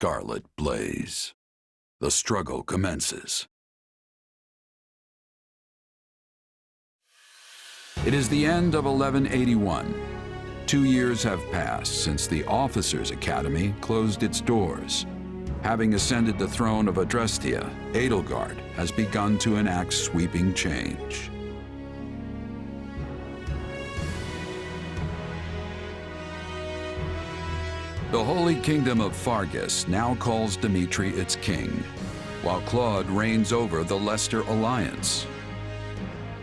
scarlet blaze. The struggle commences. It is the end of 1181. 2 years have passed since the Officers' Academy closed its doors. Having ascended the throne of Adrestia, Edelgard has begun to enact sweeping change. The Holy Kingdom of Fargus now calls Dimitri its king, while Claude reigns over the Leicester Alliance.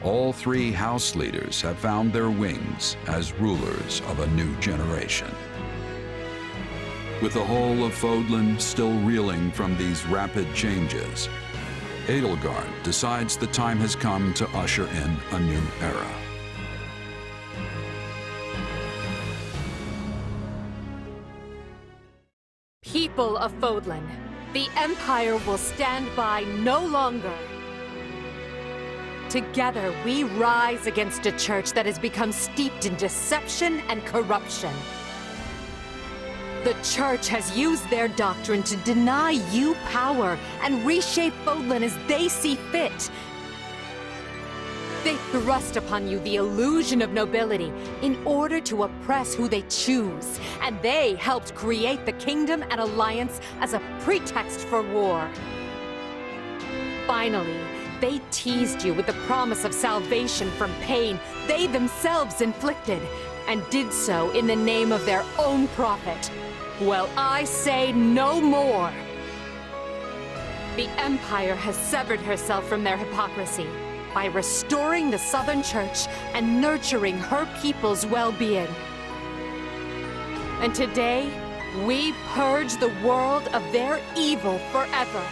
All three house leaders have found their wings as rulers of a new generation. With the whole of Fodlan still reeling from these rapid changes, Edelgard decides the time has come to usher in a new era. People of Fodlan, the Empire will stand by no longer. Together, we rise against a church that has become steeped in deception and corruption. The church has used their doctrine to deny you power and reshape Fodlan as they see fit. They thrust upon you the illusion of nobility in order to oppress who they choose, and they helped create the Kingdom and Alliance as a pretext for war. Finally, they teased you with the promise of salvation from pain they themselves inflicted, and did so in the name of their own profit. Well, I say no more. The Empire has severed herself from their hypocrisy by restoring the Southern Church and nurturing her people's well-being. And today, we purge the world of their evil forever.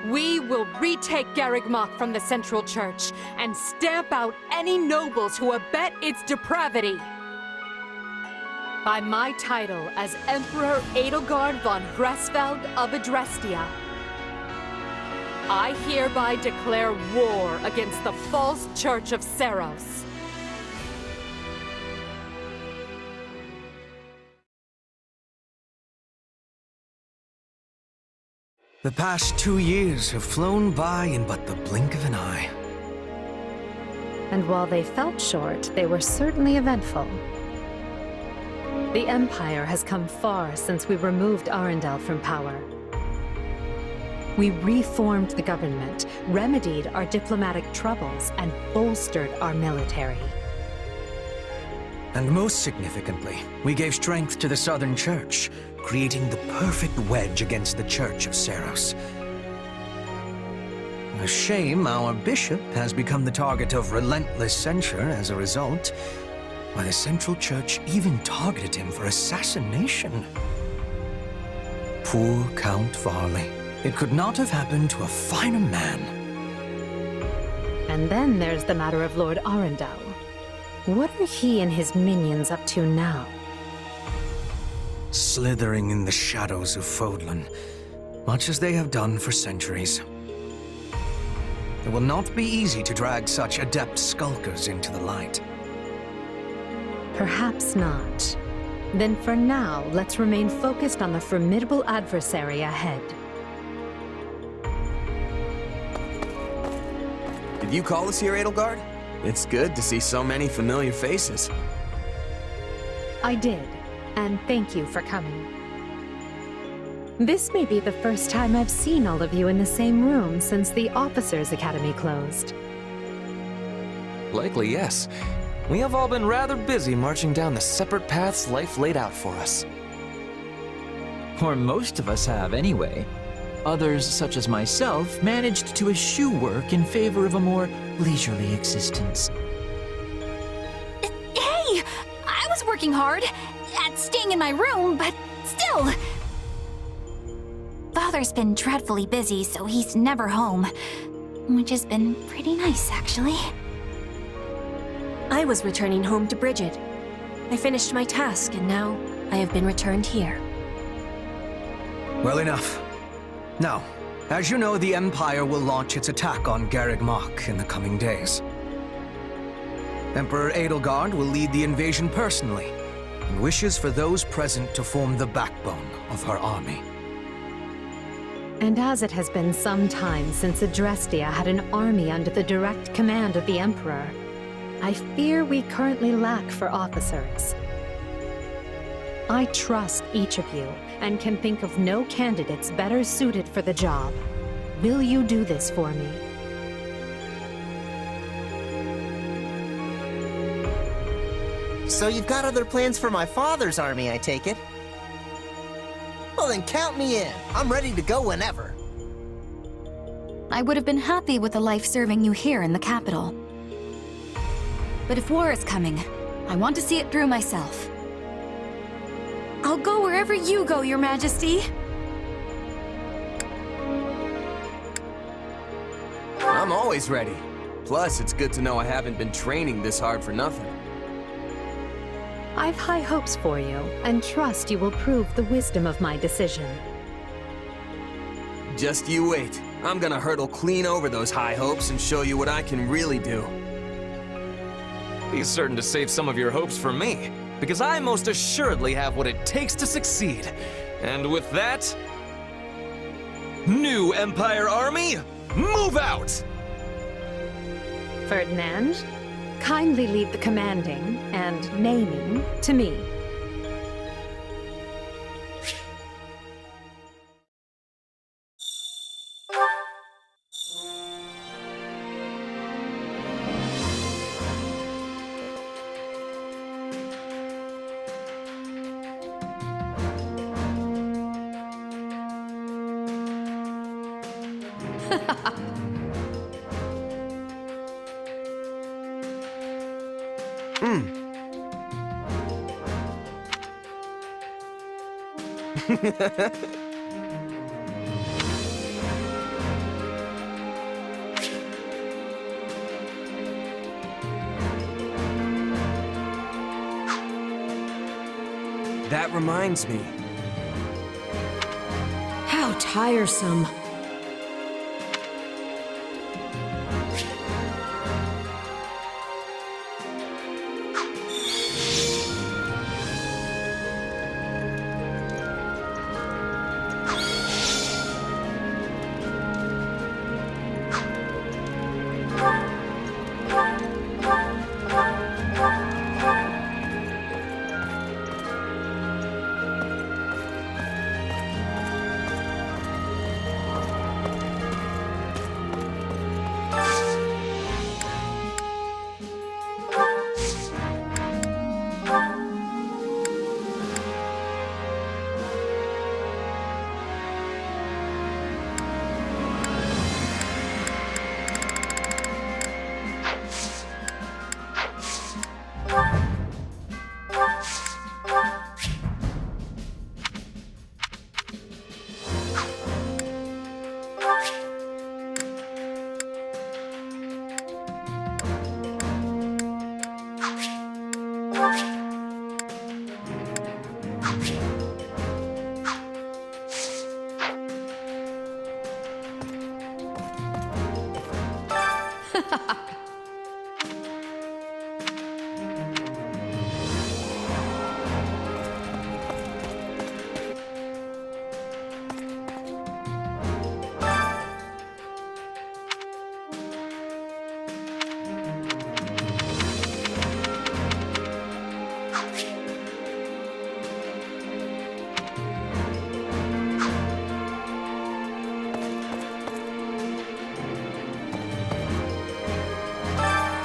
We will retake Garrigmach from the Central Church and stamp out any nobles who abet its depravity. By my title as Emperor Edelgard von Gresfeld of Adrestia, I hereby declare war against the false Church of Seros. The past 2 years have flown by in but the blink of an eye. And while they felt short, they were certainly eventful. The Empire has come far since we removed Arundel from power. We reformed the government, remedied our diplomatic troubles, and bolstered our military. And most significantly, we gave strength to the Southern Church, creating the perfect wedge against the Church of Seros. A shame our bishop has become the target of relentless censure as a result, why the Central Church even targeted him for assassination. Poor Count Varley. It could not have happened to a finer man. And then there's the matter of Lord Arundel. What are he and his minions up to now? Slithering in the shadows of Fodlan, much as they have done for centuries. It will not be easy to drag such adept skulkers into the light. Perhaps not. Then for now, let's remain focused on the formidable adversary ahead. Did you call us here, Edelgard? It's good to see so many familiar faces. I did, and thank you for coming. This may be the first time I've seen all of you in the same room since the Officers' Academy closed. Likely, yes. We have all been rather busy marching down the separate paths life laid out for us. Or most of us have, anyway. Others, such as myself, managed to eschew work in favor of a more leisurely existence. Hey! I was working hard at staying in my room, but still... Father's been dreadfully busy, so he's never home. Which has been pretty nice, actually. I was returning home to Bridget. I finished my task, and now I have been returned here. Well, enough. Now, as you know, the Empire will launch its attack on Garrigmach in the coming days. Emperor Edelgard will lead the invasion personally, and wishes for those present to form the backbone of her army. And as it has been some time since Adrestia had an army under the direct command of the Emperor, I fear we currently lack for officers. I trust each of you, and can think of no candidates better suited for the job. Will you do this for me? So you've got other plans for my father's army, I take it? Well then count me in. I'm ready to go whenever. I would have been happy with a life serving you here in the capital. But if war is coming, I want to see it through myself. I'll go wherever you go, Your Majesty. I'm always ready. Plus, it's good to know I haven't been training this hard for nothing. I've high hopes for you, and trust you will prove the wisdom of my decision. Just you wait. I'm gonna hurdle clean over those high hopes and show you what I can really do. Be certain to save some of your hopes for me, because I most assuredly have what it takes to succeed. And with that, new Empire Army, move out! Ferdinand, kindly leave the commanding and naming to me. That reminds me. How tiresome.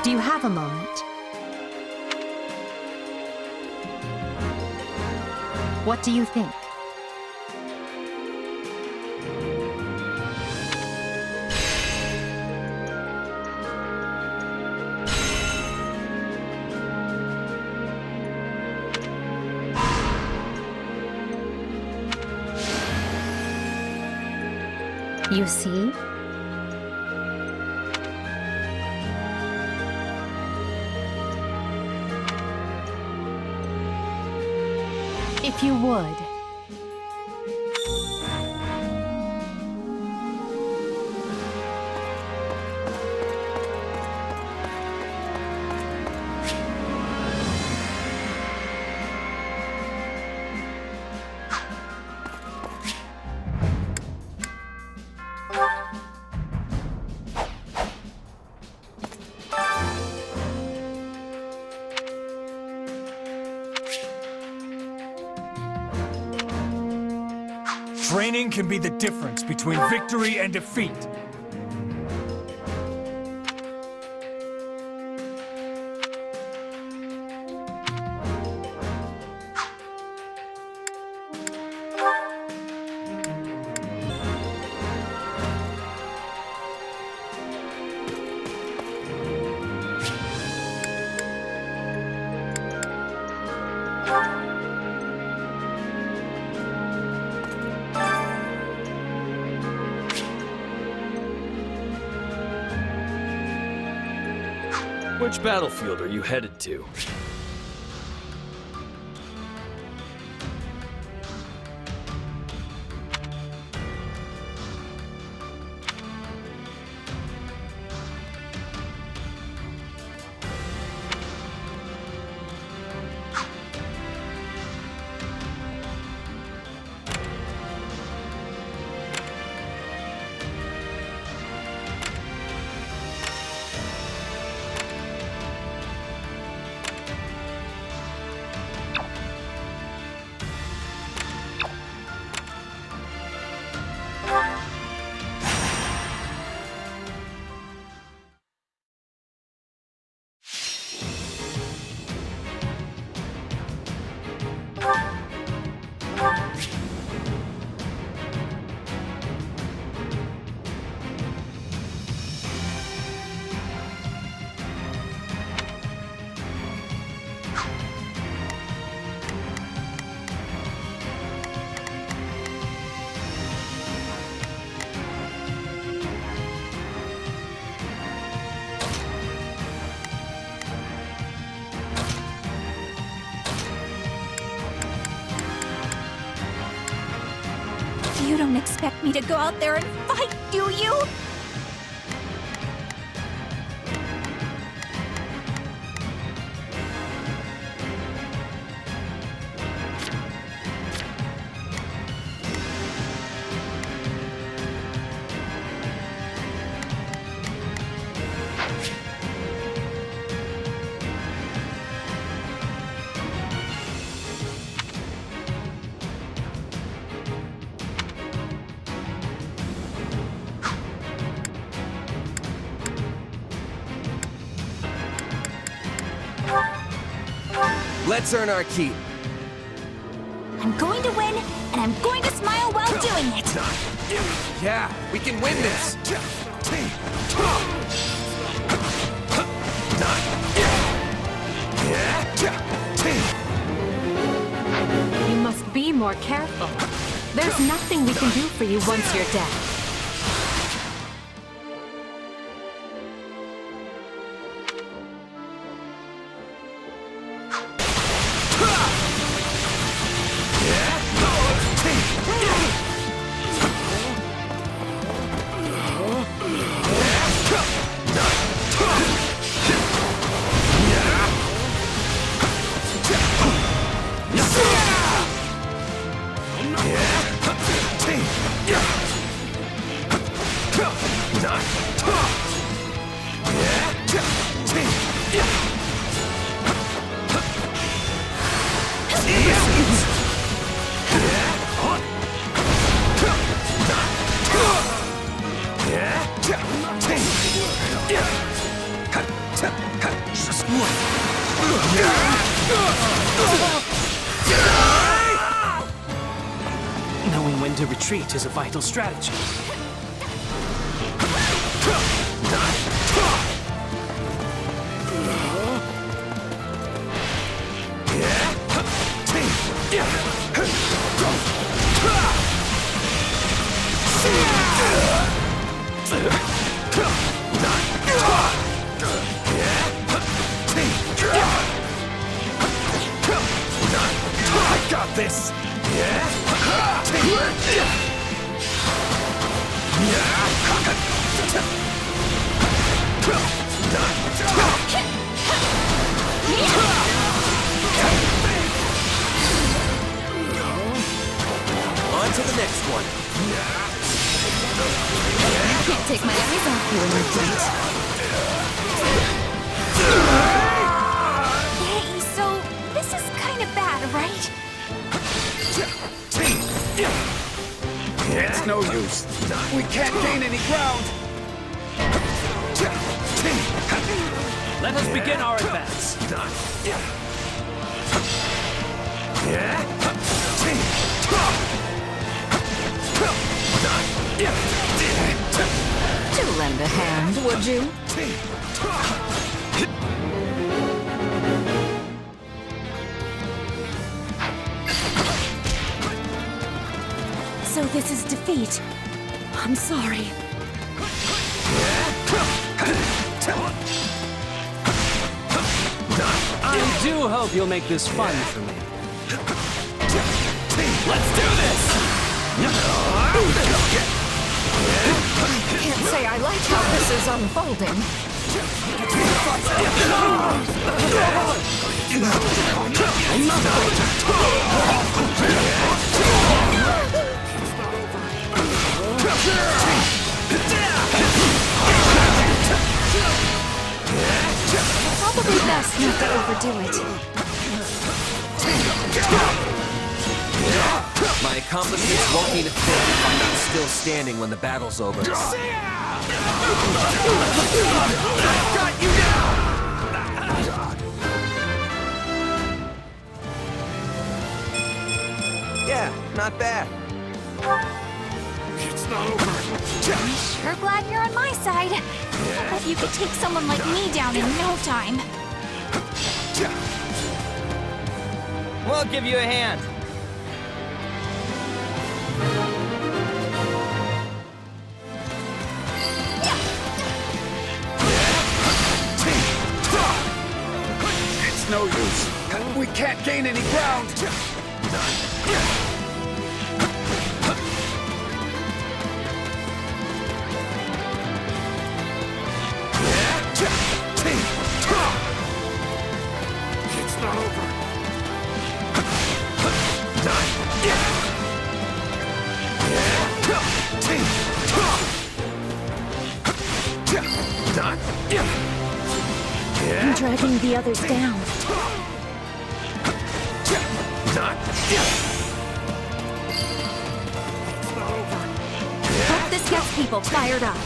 Do you have a moment? What do you think? You see? If you would. Training can be the difference between victory and defeat. Which battlefield are you headed to? You don't expect me to go out there and fight, do you? Let's earn our keep. I'm going to win, and I'm going to smile while doing it. Yeah, we can win this. You must be more careful. There's nothing we can do for you once you're dead. Knowing when to retreat is a vital strategy. I got this! On to the next one. Can't take my eyes off you in your fight. Hey, so this is kind of bad, right? It's no use. We can't gain any ground. Let us begin our advance. Do lend a hand, would you? So this is defeat. I'm sorry. I do hope you'll make this fun for me. Let's do this! Can't say I like how this is unfolding. Probably best not to overdo it. My accomplishments won't mean a thing if I'm not still standing when the battle's over. Got you now! Yeah, not bad. It's not over. Sure glad you're on my side. I bet you could take someone like me down in no time. We'll give you a hand. It's no use. We can't gain any ground. It's not over. I'm dragging the others down. Hope this gets people fired up.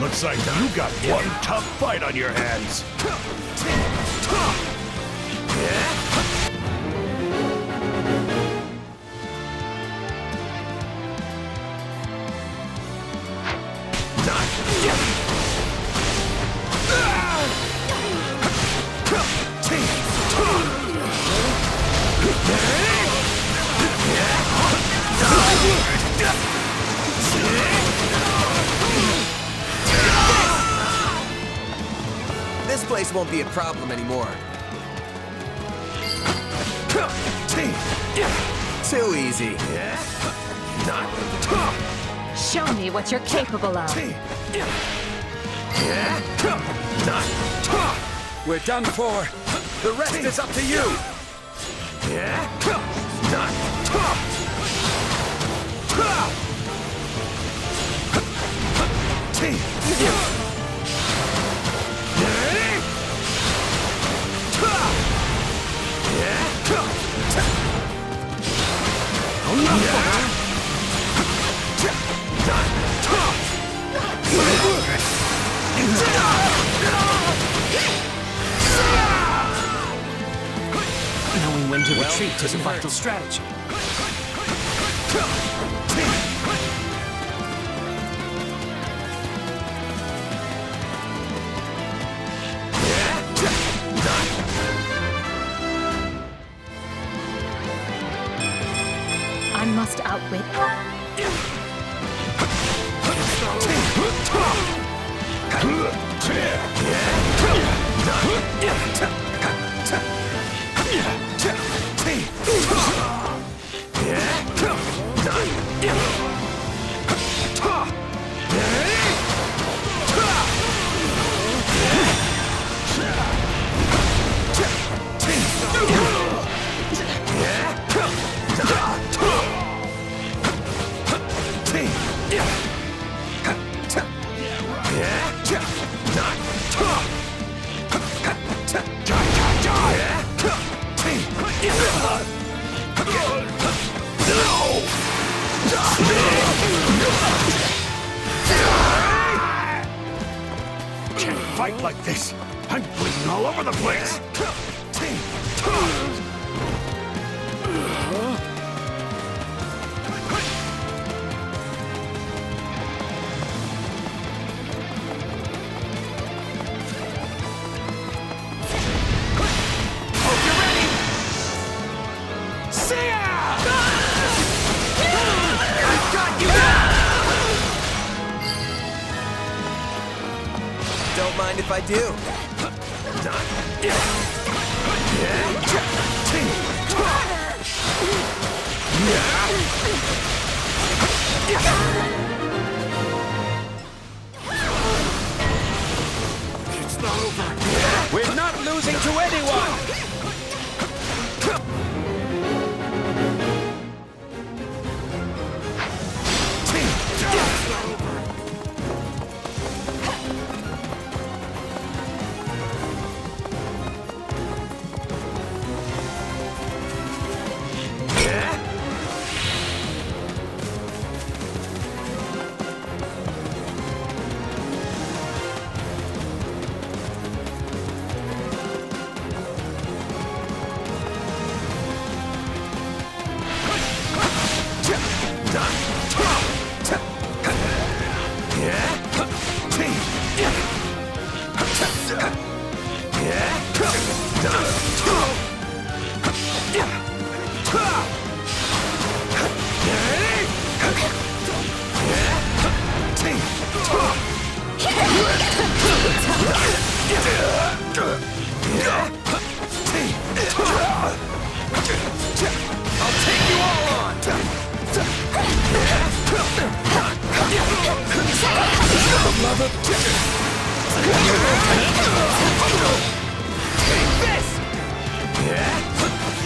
Looks like you got one tough fight on your hands. This place won't be a problem anymore. Too easy. Show me what you're capable of. We're done for. The rest is up to you. Knowing when to retreat is a vital strategy. I must outwit. fight like this. I'm bleeding all over the place. Don't mind if I do. It's not over. We're not losing to anyone.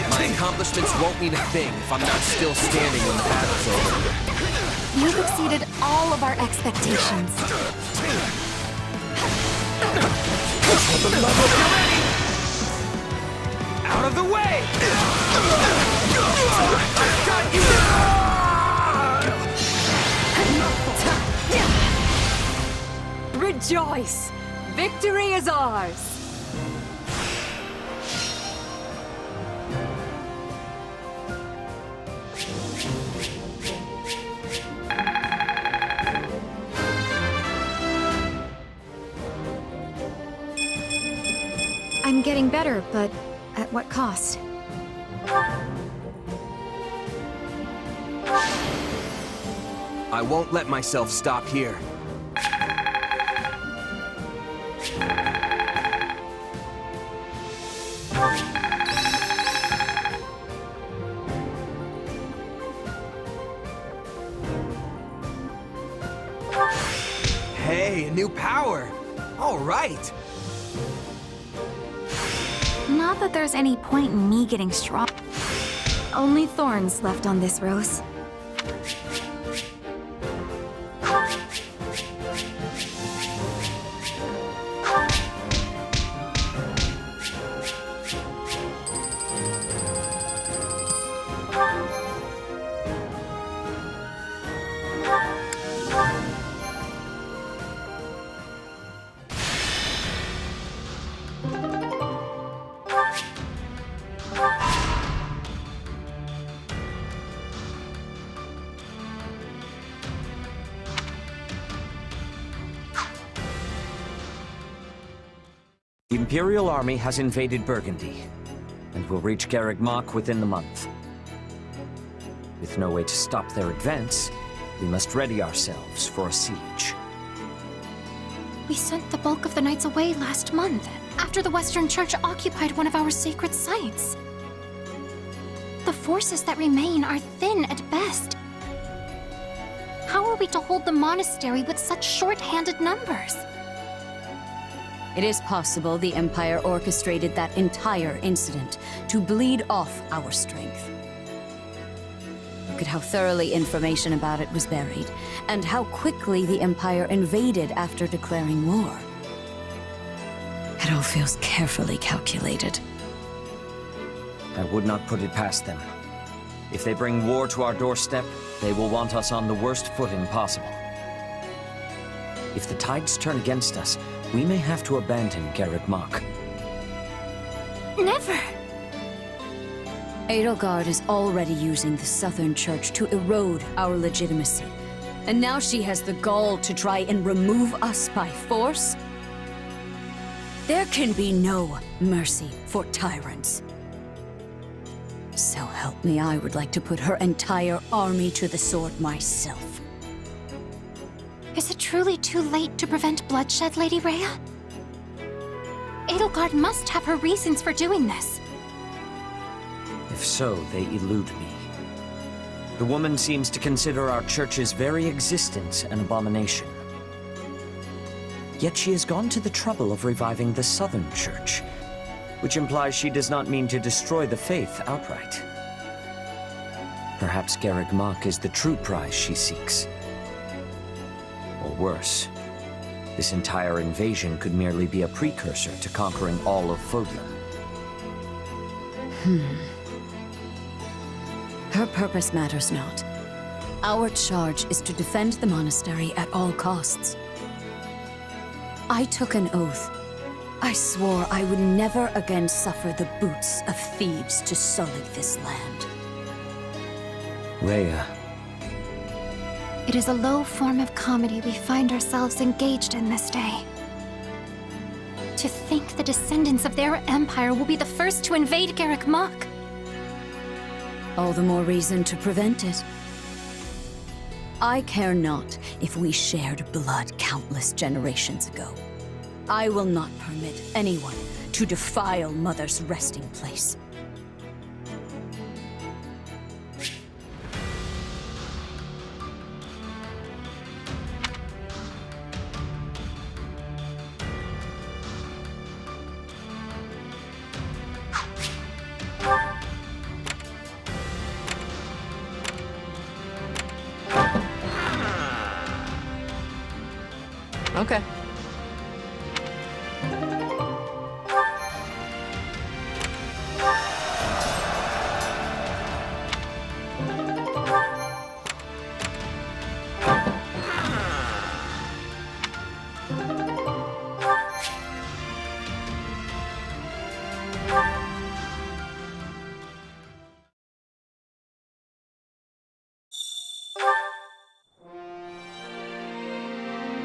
My accomplishments won't mean a thing if I'm not still standing when the battle's over. You've exceeded all of our expectations. Out of the way! Rejoice! Victory is ours! I'm getting better, but at what cost? I won't let myself stop here. Hey, a new power! All right! Not that there's any point in me getting strong. Only thorns left on this rose. The Imperial army has invaded Burgundy, and will reach Garreg-Mach within the month. With no way to stop their advance, we must ready ourselves for a siege. We sent the bulk of the knights away last month, after the Western Church occupied one of our sacred sites. The forces that remain are thin at best. How are we to hold the monastery with such short-handed numbers? It is possible the Empire orchestrated that entire incident to bleed off our strength. Look at how thoroughly information about it was buried, and how quickly the Empire invaded after declaring war. It all feels carefully calculated. I would not put it past them. If they bring war to our doorstep, they will want us on the worst footing possible. If the tides turn against us, we may have to abandon Garreg Mach. Never! Edelgard is already using the Southern Church to erode our legitimacy. And now she has the gall to try and remove us by force? There can be no mercy for tyrants. So help me, I would like to put her entire army to the sword myself. Is it truly too late to prevent bloodshed, Lady Rhea? Edelgard must have her reasons for doing this. If so, they elude me. The woman seems to consider our church's very existence an abomination. Yet she has gone to the trouble of reviving the Southern Church, which implies she does not mean to destroy the faith outright. Perhaps Garreg Mach is the true prize she seeks. Or worse, this entire invasion could merely be a precursor to conquering all of Fodlan. Her purpose matters not. Our charge is to defend the monastery at all costs. I took an oath. I swore I would never again suffer the boots of thieves to sully this land. Rhea. It is a low form of comedy we find ourselves engaged in this day. To think the descendants of their empire will be the first to invade Garreg Mach. All the more reason to prevent it. I care not if we shared blood countless generations ago. I will not permit anyone to defile Mother's resting place. Okay.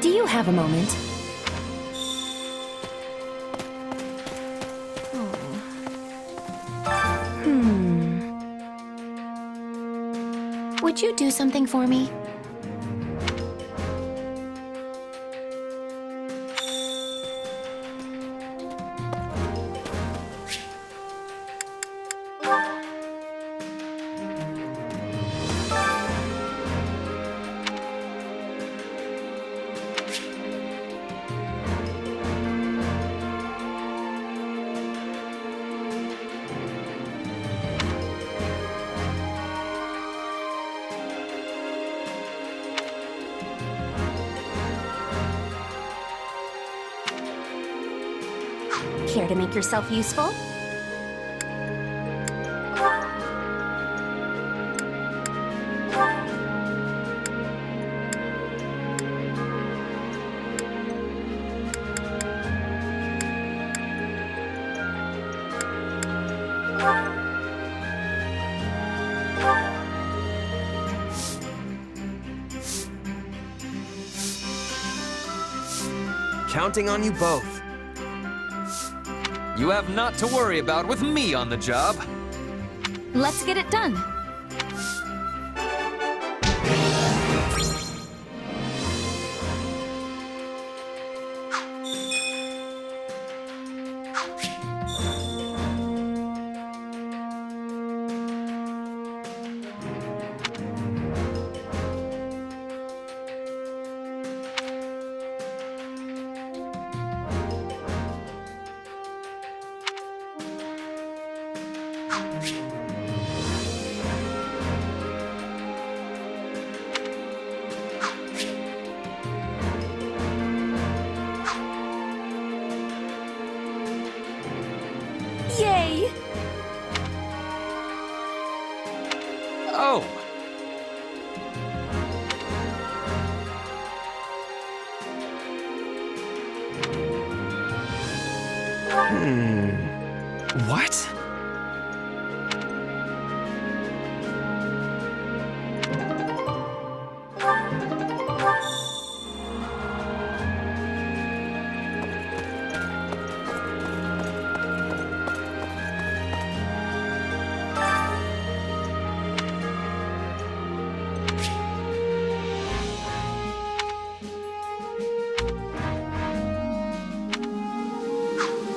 Do you have a moment? Would you do something for me? Care to make yourself useful? Counting on you both. You have naught to worry about with me on the job. Let's get it done. What?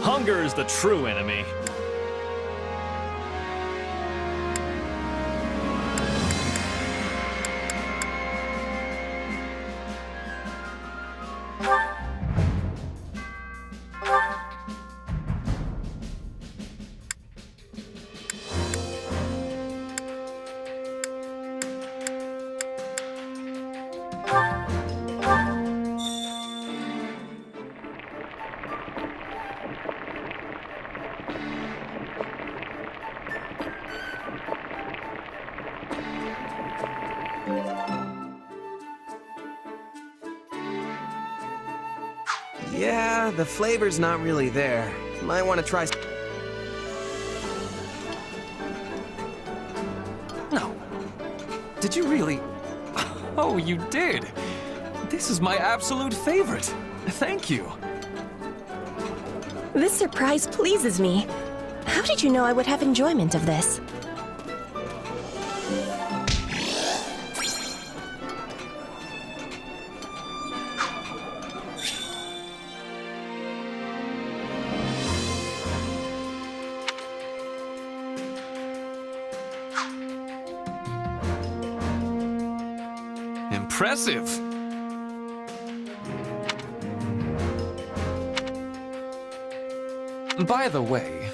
Hunger is the true enemy. Yeah, the flavor's not really there. Might want to try... No. Did you really? Oh, you did. This is my absolute favorite. Thank you. This surprise pleases me. How did you know I would have enjoyment of this? Impressive. By the way...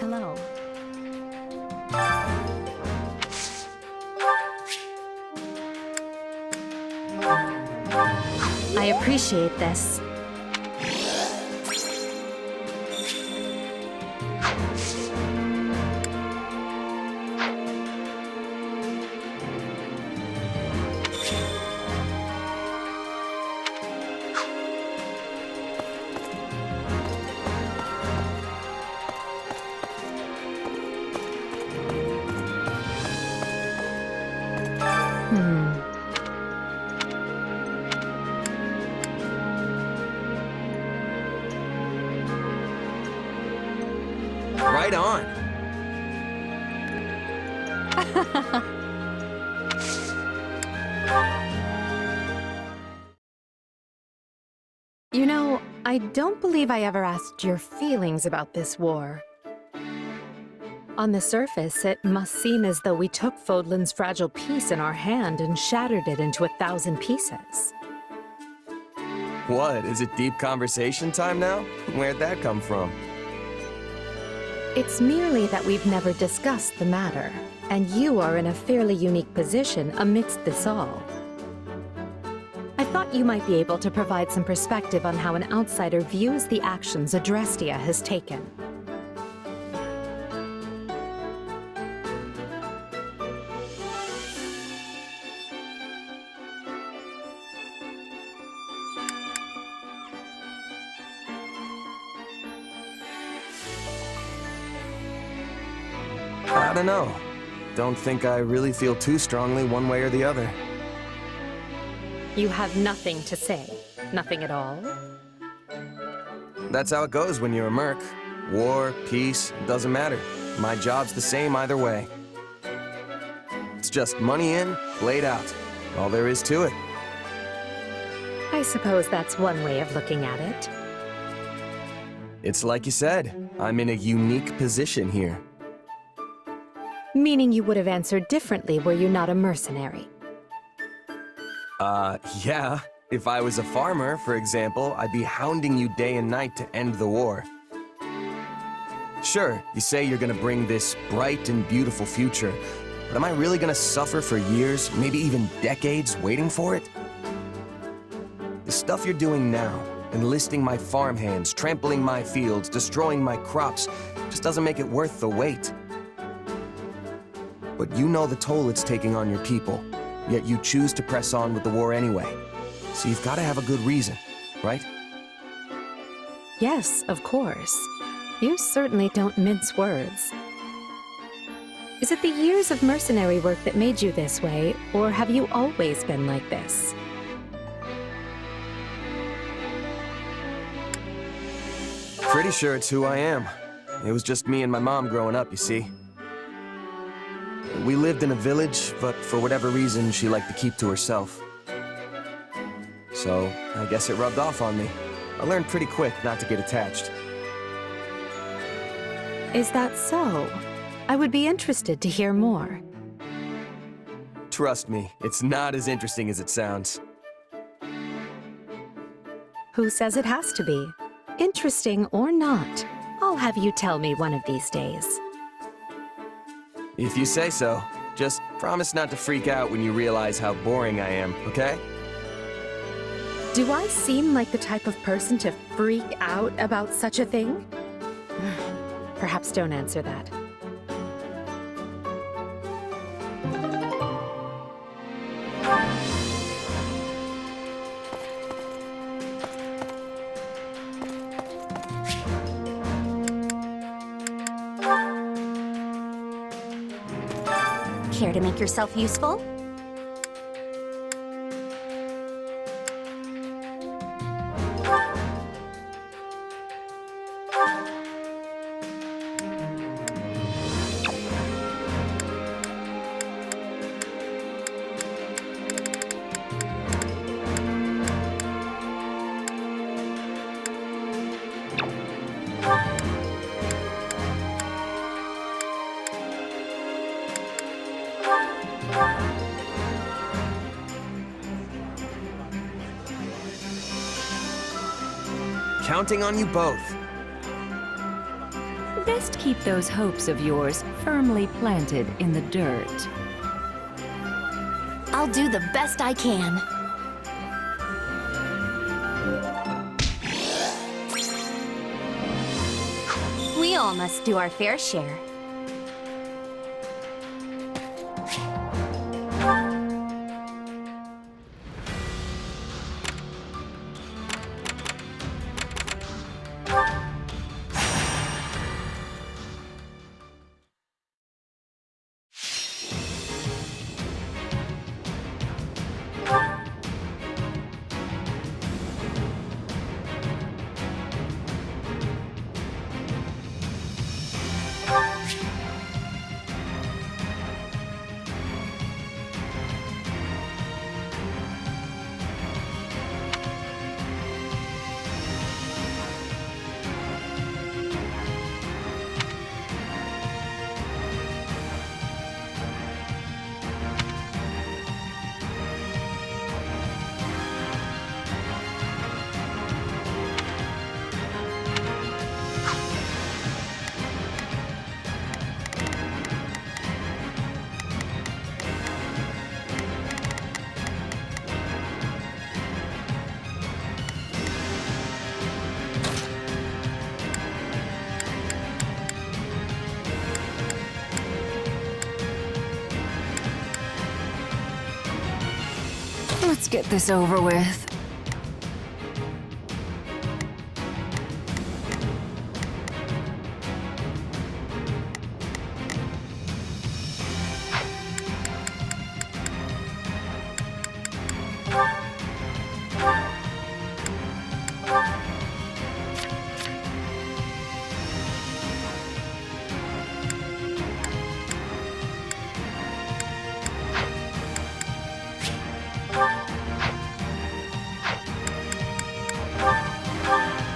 Hello. I appreciate this. Right on. You know, I don't believe I ever asked your feelings about this war. On the surface, it must seem as though we took Fodlan's fragile piece in our hand and shattered it into 1,000 pieces. What, is it deep conversation time now? Where'd that come from? It's merely that we've never discussed the matter, and you are in a fairly unique position amidst this all. I thought you might be able to provide some perspective on how an outsider views the actions Adrestia has taken. I don't know. Don't think I really feel too strongly one way or the other. You have nothing to say? Nothing at all? That's how it goes when you're a merc. War, peace, doesn't matter. My job's the same either way. It's just money in, played out. All there is to it. I suppose that's one way of looking at it. It's like you said, I'm in a unique position here. Meaning you would have answered differently were you not a mercenary. Yeah. If I was a farmer, for example, I'd be hounding you day and night to end the war. Sure, you say you're gonna bring this bright and beautiful future, but am I really gonna suffer for years, maybe even decades, waiting for it? The stuff you're doing now, enlisting my farmhands, trampling my fields, destroying my crops, just doesn't make it worth the wait. But you know the toll it's taking on your people, yet you choose to press on with the war anyway. So you've got to have a good reason, right? Yes, of course. You certainly don't mince words. Is it the years of mercenary work that made you this way, or have you always been like this? Pretty sure it's who I am. It was just me and my mom growing up, you see. We lived in a village, but for whatever reason, she liked to keep to herself. So, I guess it rubbed off on me. I learned pretty quick not to get attached. Is that so? I would be interested to hear more. Trust me, it's not as interesting as it sounds. Who says it has to be? Interesting or not, I'll have you tell me one of these days. If you say so. Just promise not to freak out when you realize how boring I am, okay? Do I seem like the type of person to freak out about such a thing? Perhaps don't answer that. Care to make yourself useful? Counting on you both. Best keep those hopes of yours firmly planted in the dirt. I'll do the best I can. We all must do our fair share. Let's get this over with.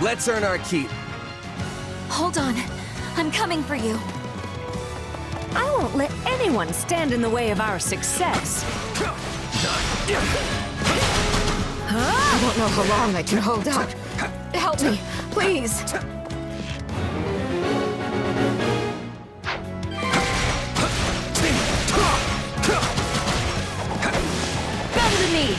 Let's earn our keep. Hold on. I'm coming for you. I won't let anyone stand in the way of our success. I don't know how long I can hold out. Help me, please. Bend the knee.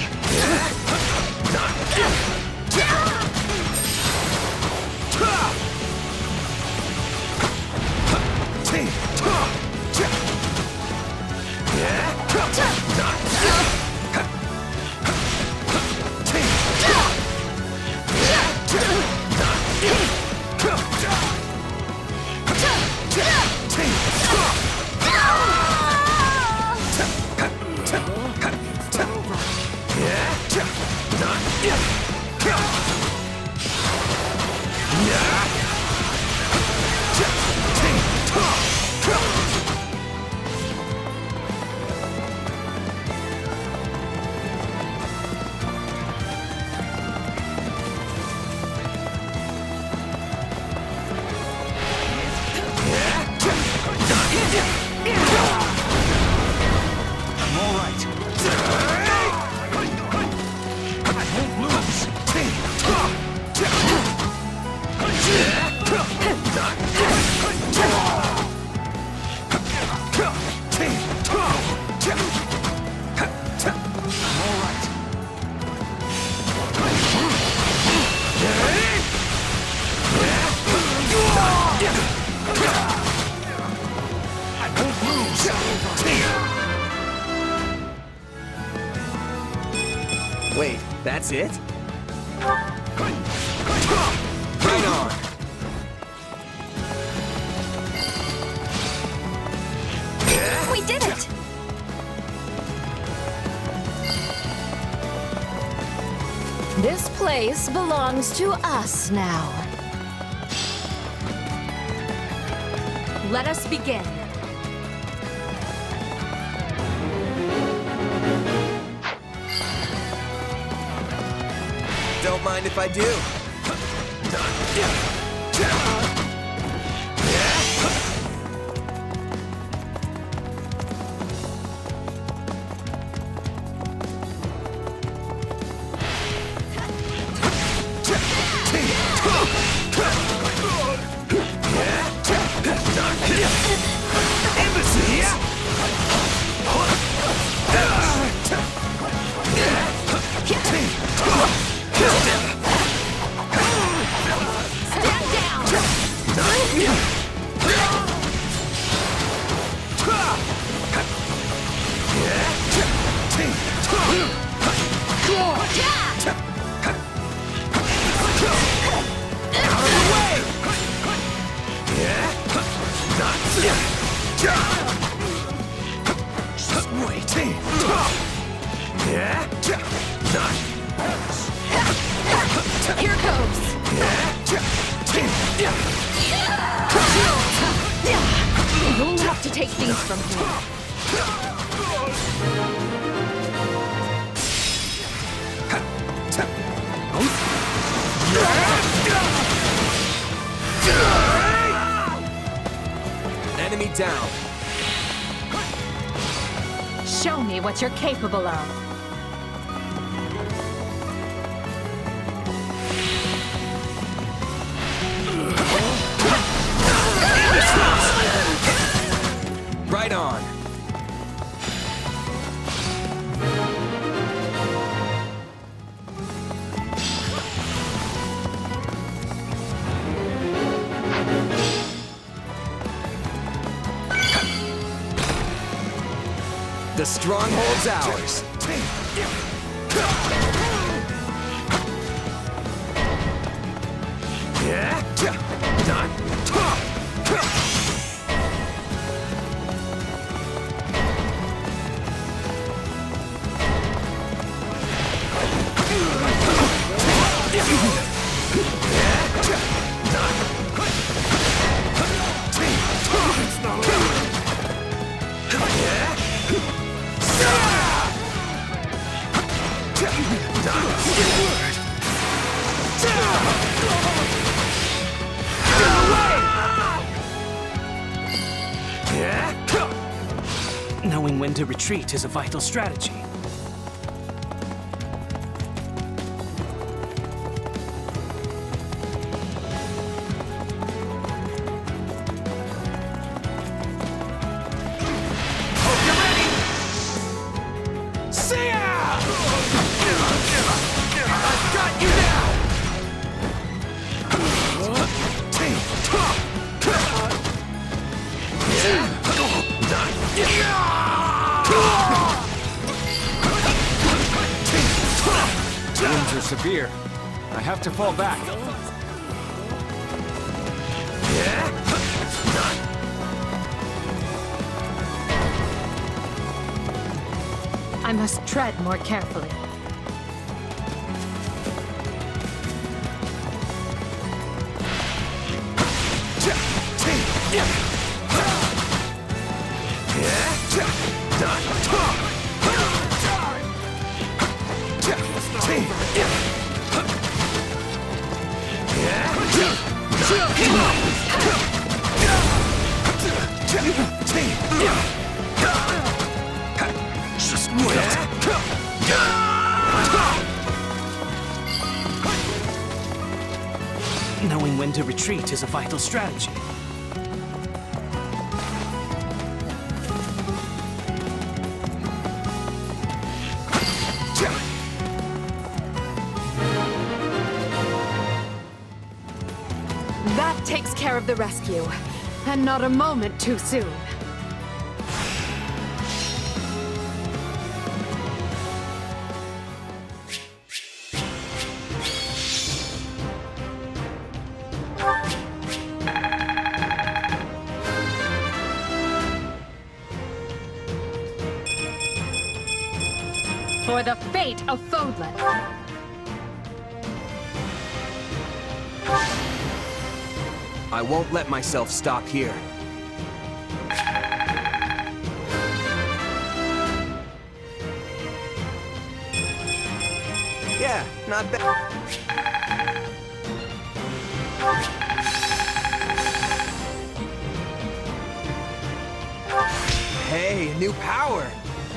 Wait, that's it? Right on! We did it! This place belongs to us now. Let us begin. Don't mind if I do. Here goes. You'll have to take these from here. Enemy down. Show me what you're capable of. Right on. The stronghold's ours. Knowing when to retreat is a vital strategy. Wounds are severe. I have to fall back. I must tread more carefully. Just wait. Knowing when to retreat is a vital strategy. That takes care of the rescue. And not a moment too soon. For the fate of Fodlan. I won't let myself stop here. Yeah, not bad. Hey, new power.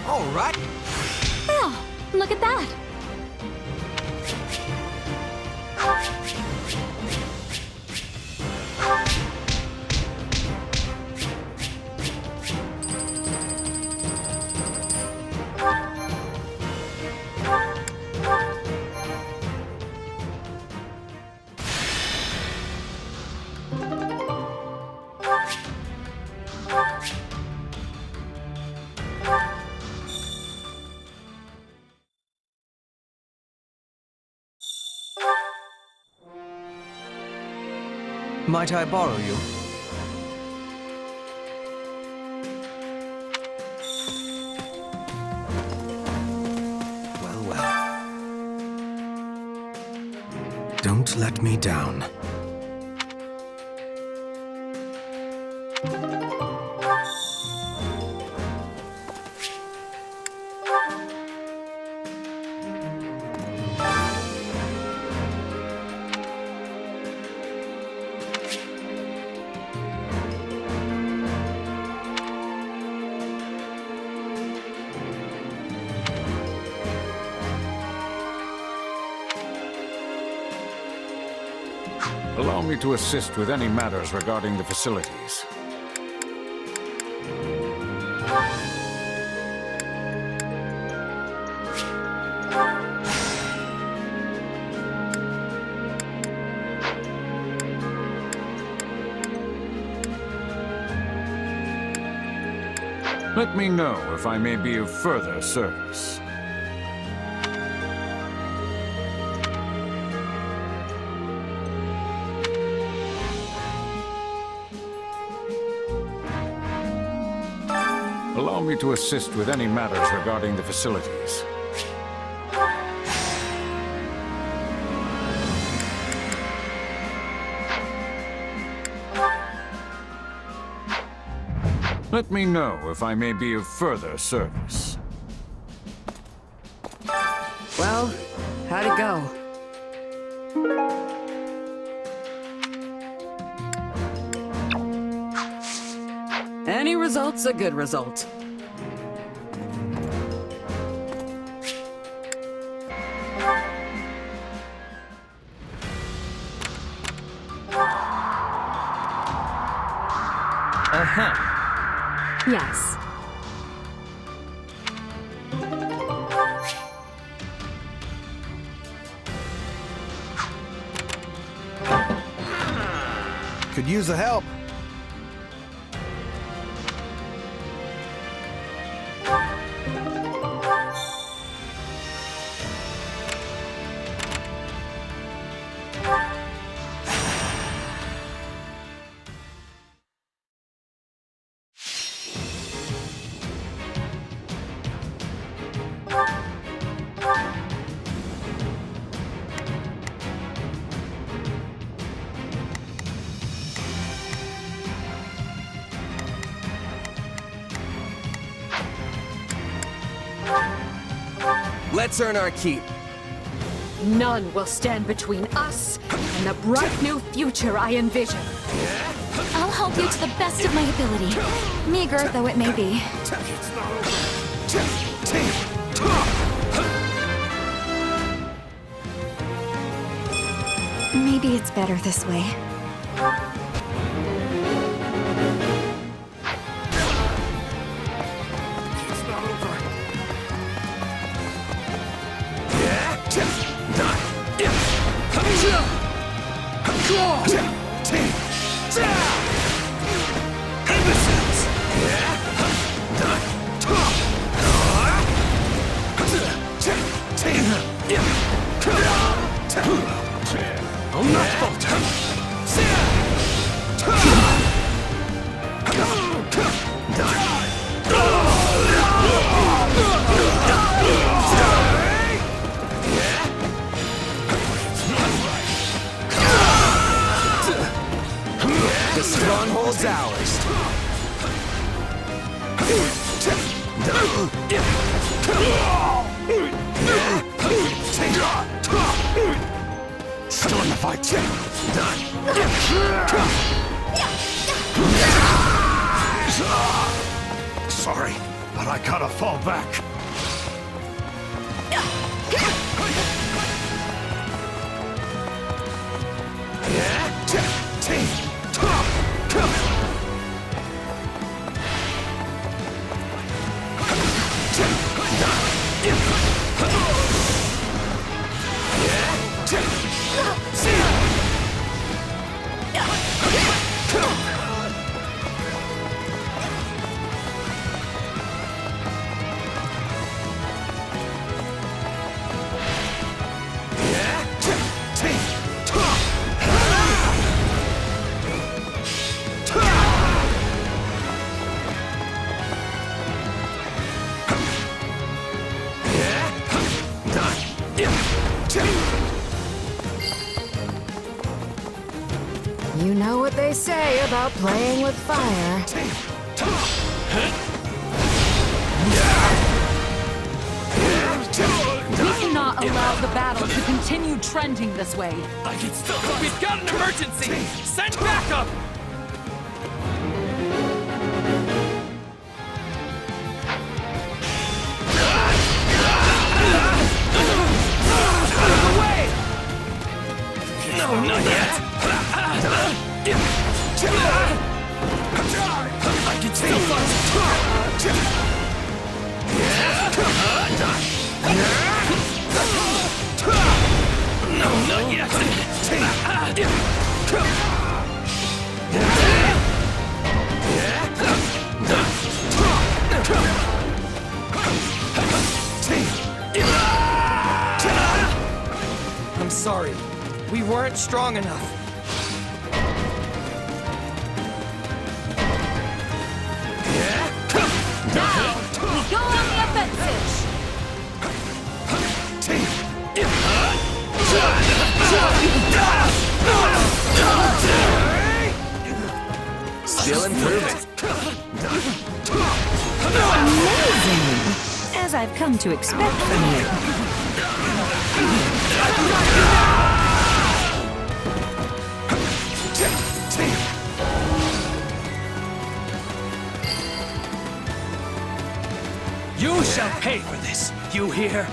All right. Oh, look at that! Might I borrow you? Well, well. Don't let me down. Allow me to assist with any matters regarding the facilities. Let me know if I may be of further service. Allow me to assist with any matters regarding the facilities. Let me know if I may be of further service. Well, how'd it go? Any result's a good result. Yes. Could use the help. Let's earn our keep. None will stand between us and the bright new future I envision. I'll help you to the best of my ability, meager though it may be. Maybe it's better this way. The stronghold's ours. Still in the fight. Sorry, but I gotta fall back. You know what they say about playing with fire. We cannot allow the battle to continue trending this way. I can still. We've got an emergency! Send backup! Out of the way! No, not yet! I can still fight! No, not yet! I'm sorry. We weren't strong enough. Prove it. Amazing! As I've come to expect from you. You shall pay for this. You hear?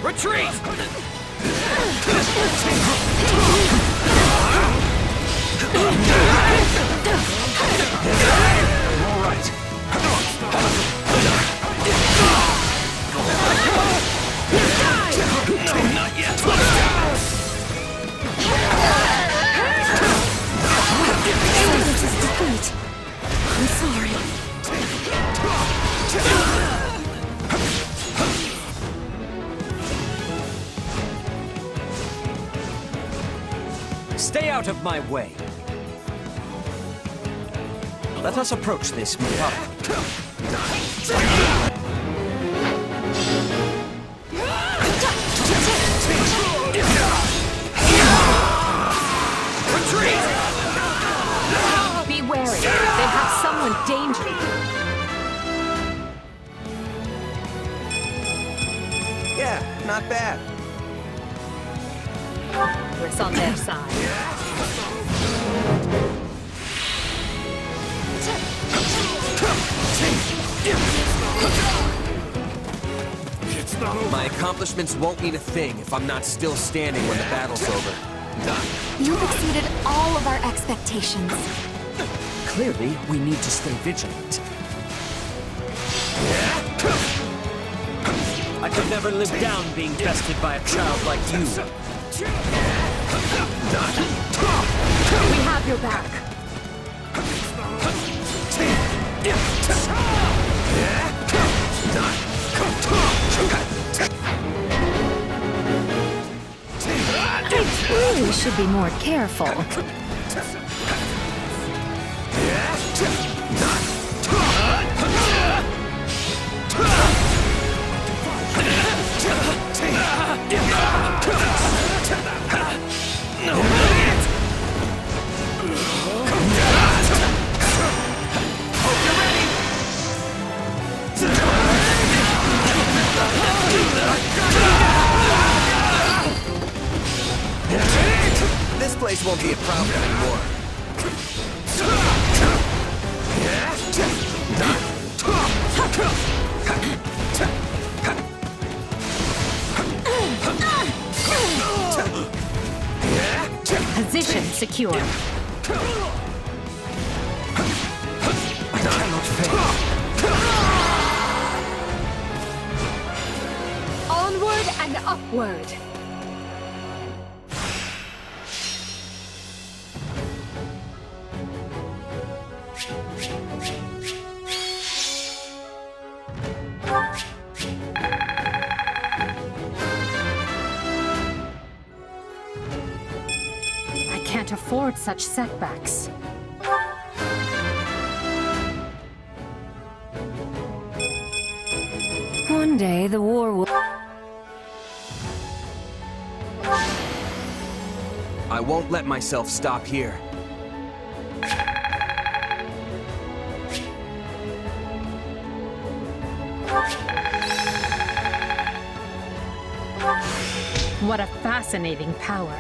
Retreat! All right. No, not yet. This is defeat. I'm sorry. Stay out of my way. Let us approach this methodically. Be wary. They have someone dangerous. Yeah, not bad. It's on their side. My accomplishments won't mean a thing if I'm not still standing when the battle's over. You've exceeded all of our expectations. Clearly, we need to stay vigilant. I could never live down being bested by a child like you. We have your back. We should be more careful. This place won't be a problem anymore. Position secure. I cannot fail. Onward and upward. I can't afford such setbacks. One day the war will... I won't let myself stop here. What a fascinating power.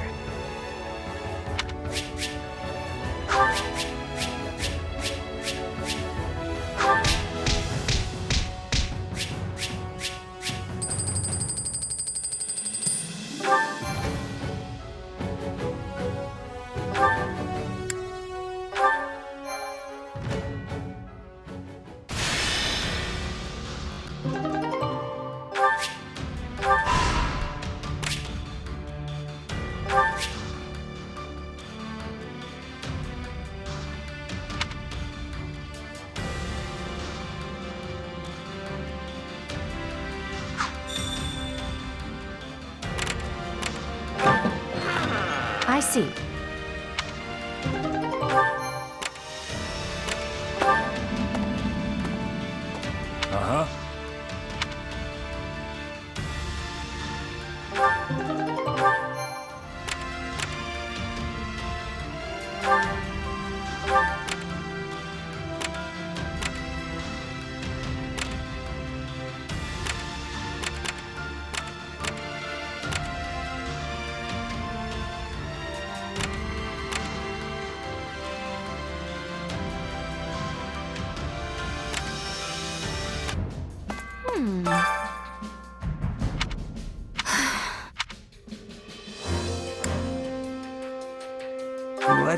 I see. Uh-huh.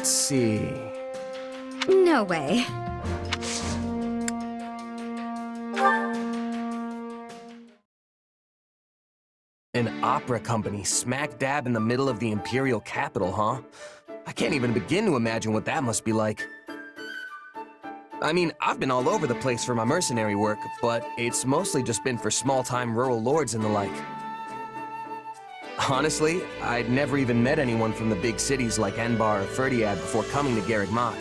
let's see. No way. An opera company smack dab in the middle of the Imperial capital, huh? I can't even begin to imagine what that must be like. I mean, I've been all over the place for my mercenary work, but it's mostly just been for small-time rural lords and the like. Honestly, I'd never even met anyone from the big cities like Enbar or Ferdiad before coming to Garreg Mach.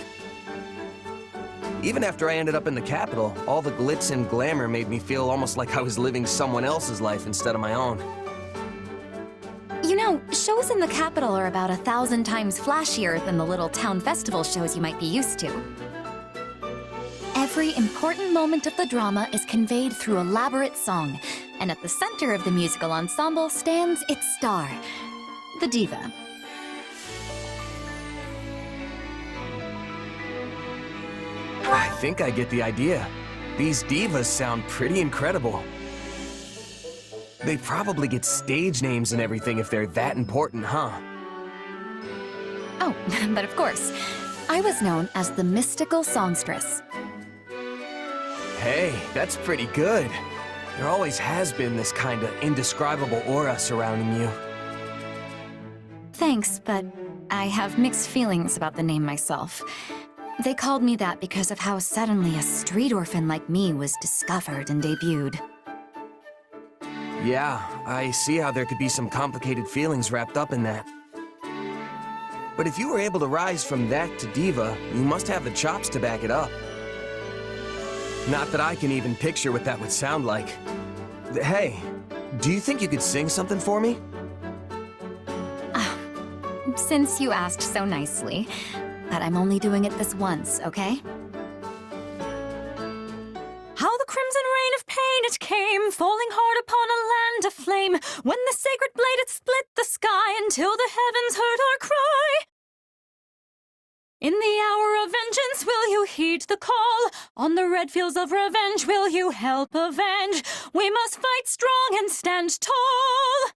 Even after I ended up in the capital, all the glitz and glamour made me feel almost like I was living someone else's life instead of my own. You know, shows in the capital are about 1,000 times flashier than the little town festival shows you might be used to. Every important moment of the drama is conveyed through elaborate song, and at the center of the musical ensemble stands its star, the diva. I think I get the idea. These divas sound pretty incredible. They probably get stage names and everything if they're that important, huh? Oh, but of course. I was known as the mystical songstress. Hey, that's pretty good. There always has been this kind of indescribable aura surrounding you. Thanks, but I have mixed feelings about the name myself. They called me that because of how suddenly a street orphan like me was discovered and debuted. Yeah, I see how there could be some complicated feelings wrapped up in that. But if you were able to rise from that to diva, you must have the chops to back it up. Not that I can even picture what that would sound like. Hey, do you think you could sing something for me? Since you asked so nicely, but I'm only doing it this once, okay? How the crimson rain of pain it came, falling hard upon a land aflame, when the sacred blade it split the sky until the heavens heard our cry. In the hour of vengeance will you heed the call? On the red fields of revenge will you help avenge? We must fight strong and stand tall.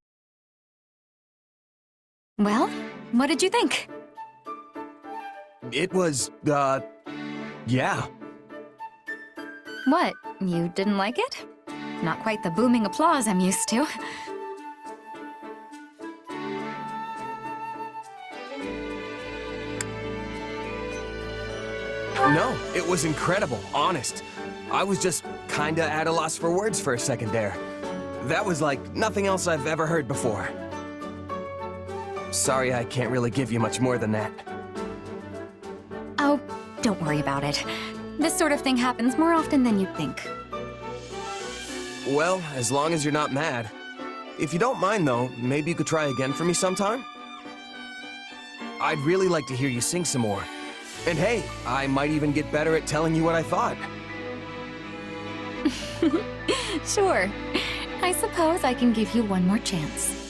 Well, what did you think? It was, yeah. What, you didn't like it? Not quite the booming applause I'm used to. No, it was incredible, honest. I was just kinda at a loss for words for a second there. That was like nothing else I've ever heard before. Sorry, I can't really give you much more than that. Oh, don't worry about it. This sort of thing happens more often than you'd think. Well, as long as you're not mad. If you don't mind, though, maybe you could try again for me sometime? I'd really like to hear you sing some more. And hey, I might even get better at telling you what I thought. Sure. I suppose I can give you one more chance.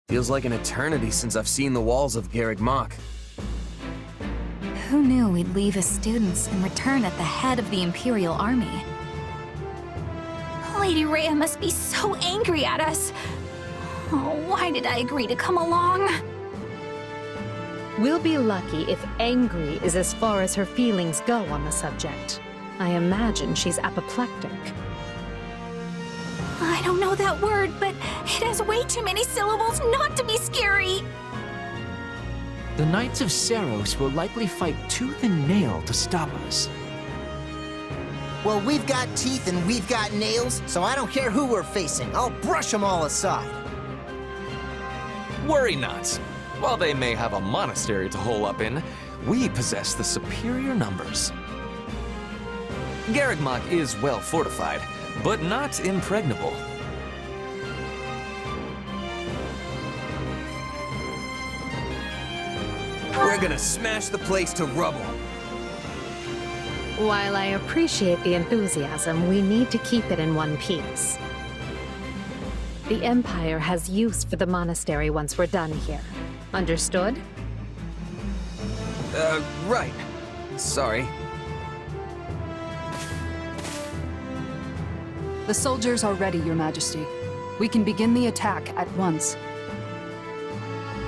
Feels like an eternity since I've seen the walls of Garreg Mach. Who knew we'd leave as students and return at the head of the Imperial Army? Lady Rhea must be so angry at us. Oh, why did I agree to come along? We'll be lucky if angry is as far as her feelings go on the subject. I imagine she's apoplectic. I don't know that word, but it has way too many syllables not to be scary. The Knights of Seros will likely fight tooth and nail to stop us. Well, we've got teeth and we've got nails, so I don't care who we're facing. I'll brush them all aside. Worry not. While they may have a monastery to hole up in, we possess the superior numbers. Garreg Mach is well fortified, but not impregnable. We're gonna smash the place to rubble. While I appreciate the enthusiasm, we need to keep it in one piece. The Empire has use for the monastery once we're done here. Understood? Right. Sorry. The soldiers are ready, Your Majesty. We can begin the attack at once.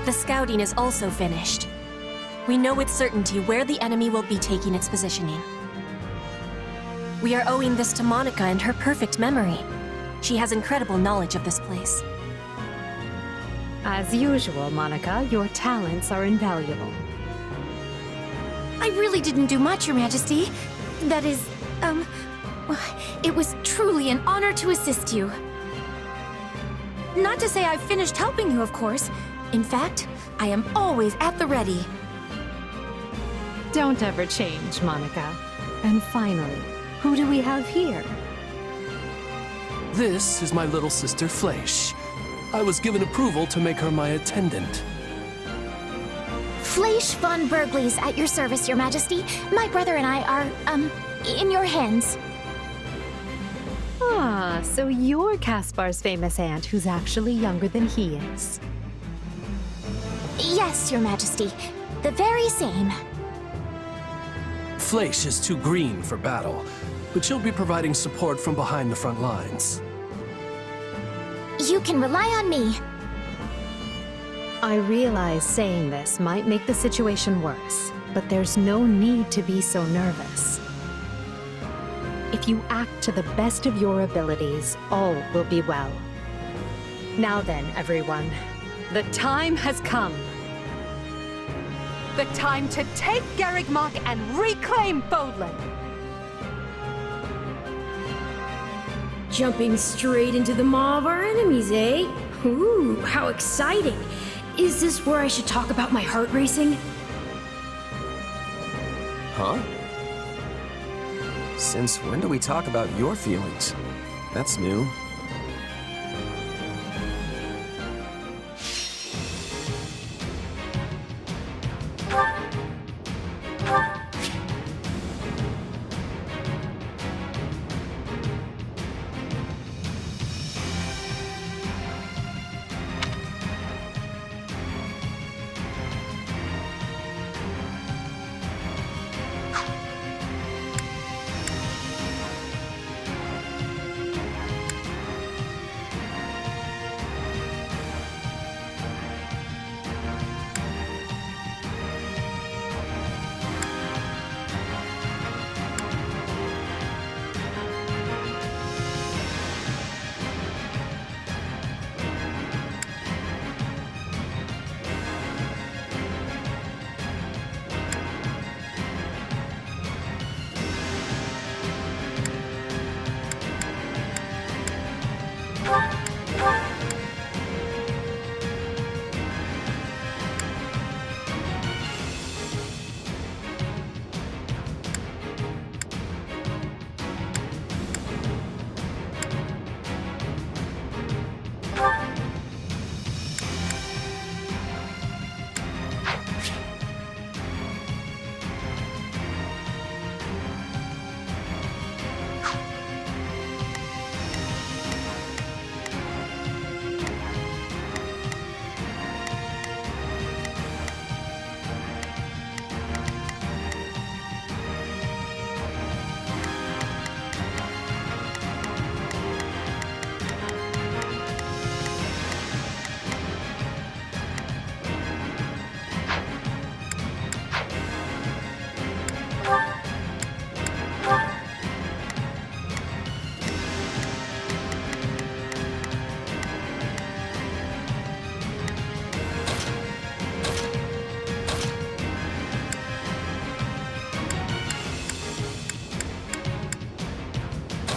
The scouting is also finished. We know with certainty where the enemy will be taking its positioning. We are owing this to Monica and her perfect memory. She has incredible knowledge of this place. As usual, Monica, your talents are invaluable. I really didn't do much, Your Majesty. That is, it was truly an honor to assist you. Not to say I've finished helping you, of course. In fact, I am always at the ready. Don't ever change, Monica. And finally, who do we have here? This is my little sister, Fleisch. I was given approval to make her my attendant. Fleisch von Bergley's at your service, Your Majesty. My brother and I are, in your hands. Ah, so you're Caspar's famous aunt who's actually younger than he is. Yes, Your Majesty. The very same. Fleisch is too green for battle, but she'll be providing support from behind the front lines. You can rely on me. I realize saying this might make the situation worse, but there's no need to be so nervous. If you act to the best of your abilities, all will be well. Now then, everyone, the time has come. The time to take Garreg Mach and reclaim Fodlan. Jumping straight into the maw of our enemies, eh? Ooh, how exciting! Is this where I should talk about my heart racing? Huh? Since when do we talk about your feelings? That's new.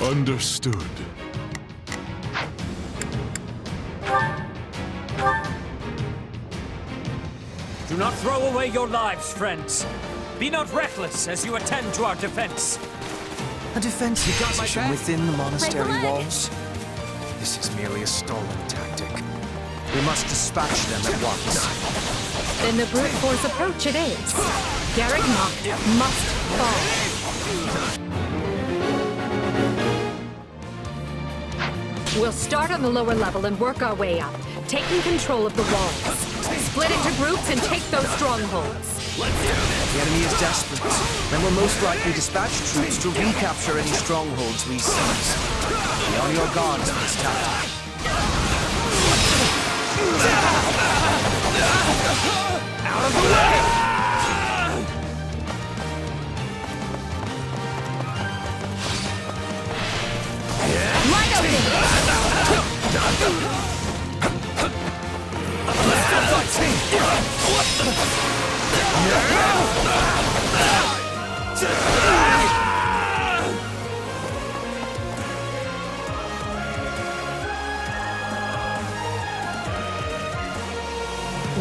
Understood. Do not throw away your lives, friends. Be not reckless as you attend to our defense. A defensive position within the monastery Break the leg. walls? This is merely a stalling tactic. We must dispatch them at once. Then the brute force approach it is. Garreg Mach must fall. We'll start on the lower level and work our way up, taking control of the walls. Split into groups and take those strongholds. The enemy is desperate, and will most likely dispatch troops to recapture any strongholds we seize. Be on your guards for this tactic. Out of the way! Wide open!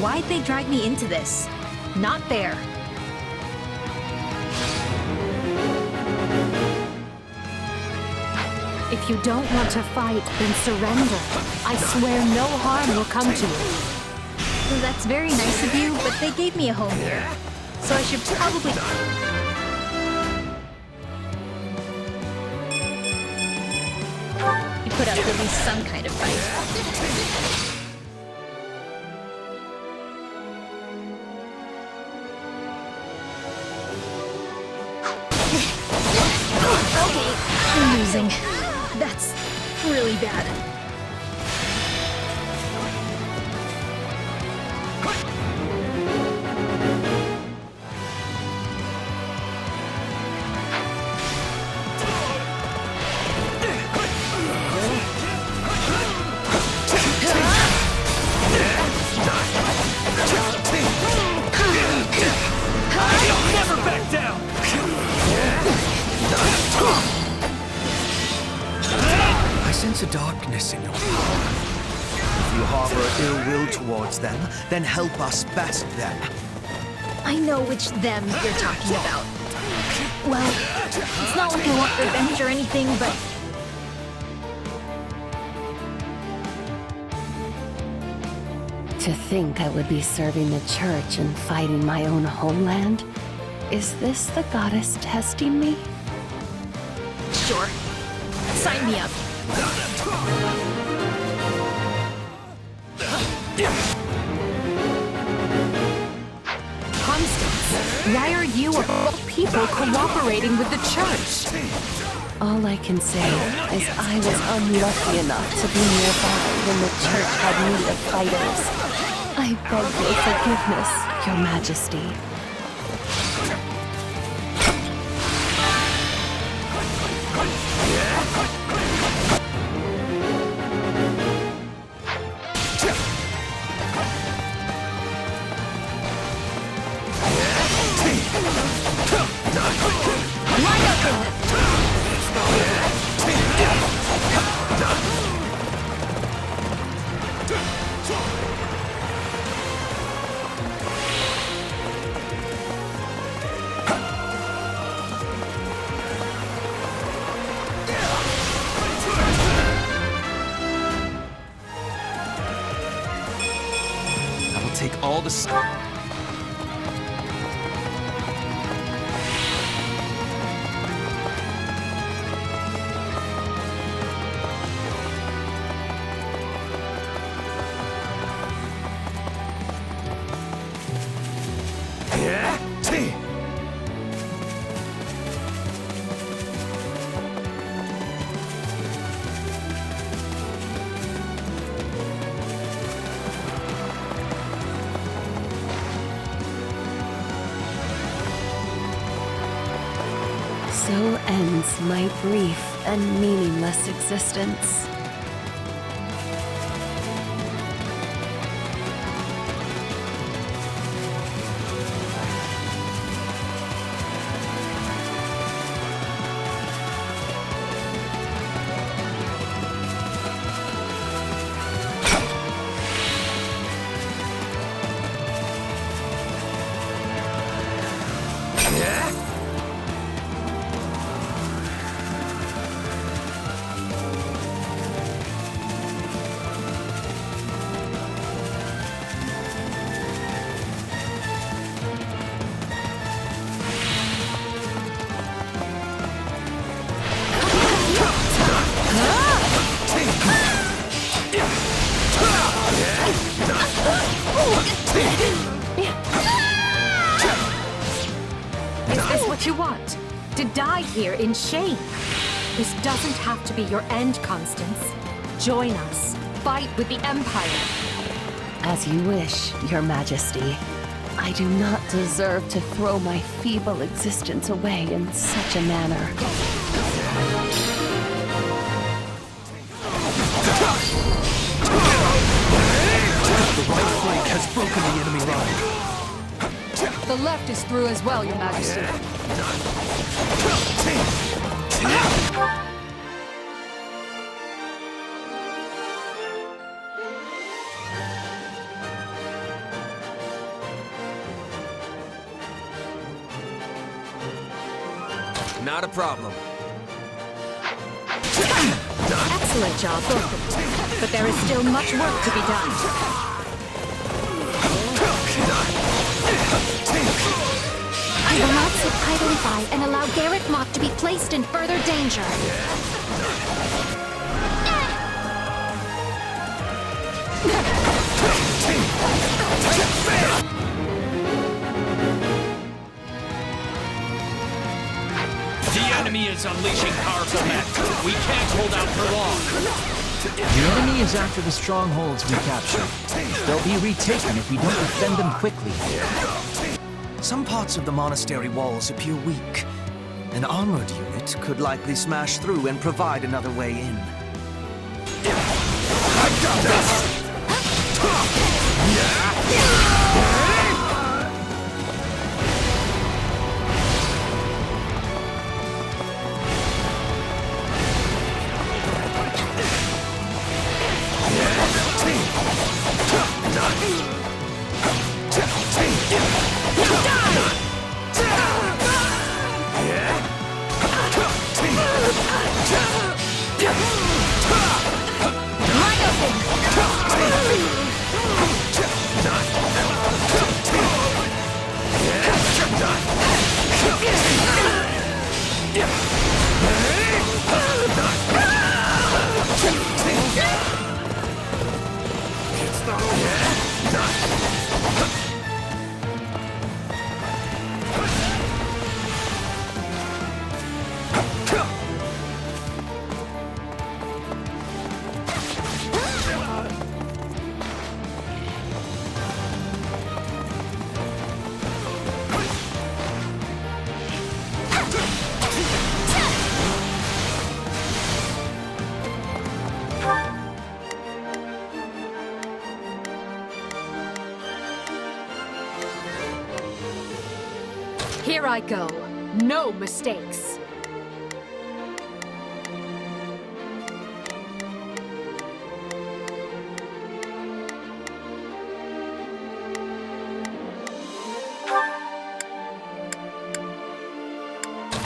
Why'd they drag me into this? Not fair. If you don't want to fight, then surrender. I swear no harm will come to you. That's very nice of you, but they gave me a home here. So I should probably... You put up at least some kind of fight. Okay, I'm losing. That's really bad. Never back down! I sense a darkness in your power. If you harbor ill will towards them, then help us best them. I know which them you're talking about. Well, it's not like I want revenge or anything, but... To think I would be serving the church and fighting my own homeland? Is this the goddess testing me? Sure. Sign me up. Constance, why are you of all people cooperating with the church? All I can say is I was unlucky enough to be nearby when the church had need of fighters. I beg your forgiveness, Your Majesty. Take all the... So ends my brief and meaningless existence. die here in shame. This doesn't have to be your end, Constance. Join us. Fight with the Empire. As you wish, Your Majesty. I do not deserve to throw my feeble existence away in such a manner. The right flank has broken the enemy line. The left is through as well, Your Majesty. Not a problem. Excellent job, both of you. But there is still much work to be done. I will not sit idly by and allow Garrett Mock to be placed in further danger. The enemy is unleashing powerful men. We can't hold out for long. The enemy is after the strongholds we capture. They'll be retaken if we don't defend them quickly. Some parts of the monastery walls appear weak. An armored unit could likely smash through and provide another way in. I got this! Here I go. No mistakes.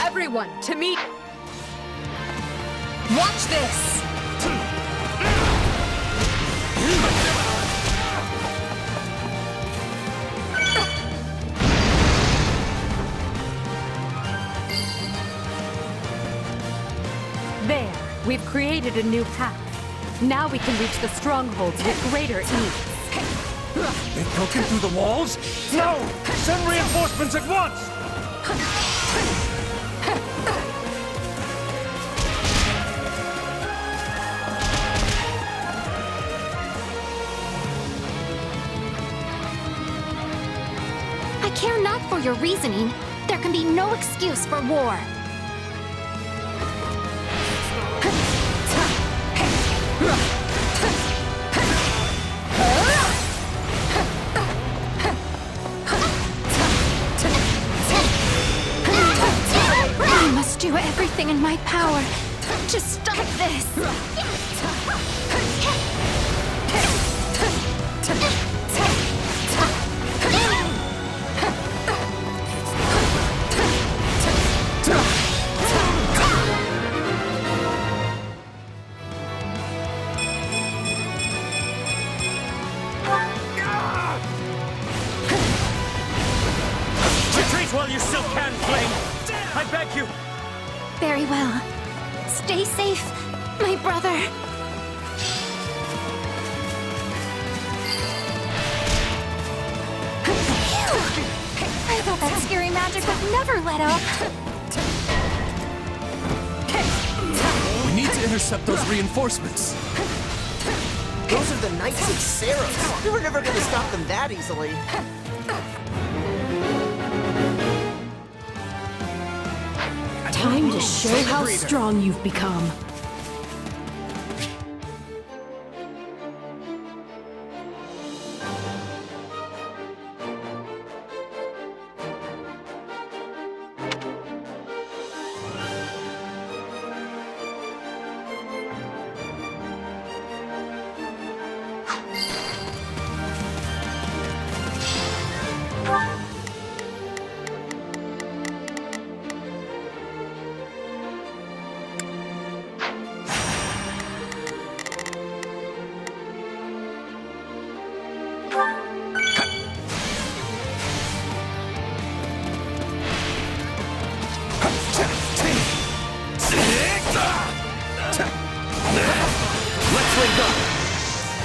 Everyone, to meet. Watch this! There, we've created a new path. Now we can reach the strongholds with greater ease. They've broken through the walls? No! Send reinforcements at once! I care not for your reasoning. There can be no excuse for war. I must do everything in my power to stop this. Retreat while you still can, Flame! I beg you! Very well. Stay safe, my brother. I thought that scary magic would never let up. to intercept those reinforcements. Those are the Knights of Seraphs. We were never gonna stop them that easily. Time to show how strong you've become.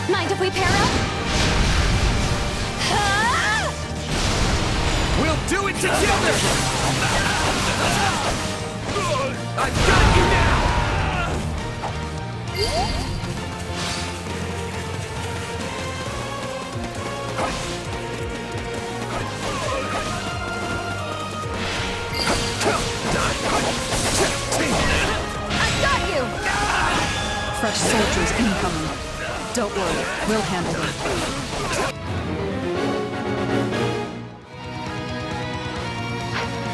Mind if we pair up? We'll do it together! I've got you now! I got you! Fresh soldiers incoming. Don't worry, we'll handle them.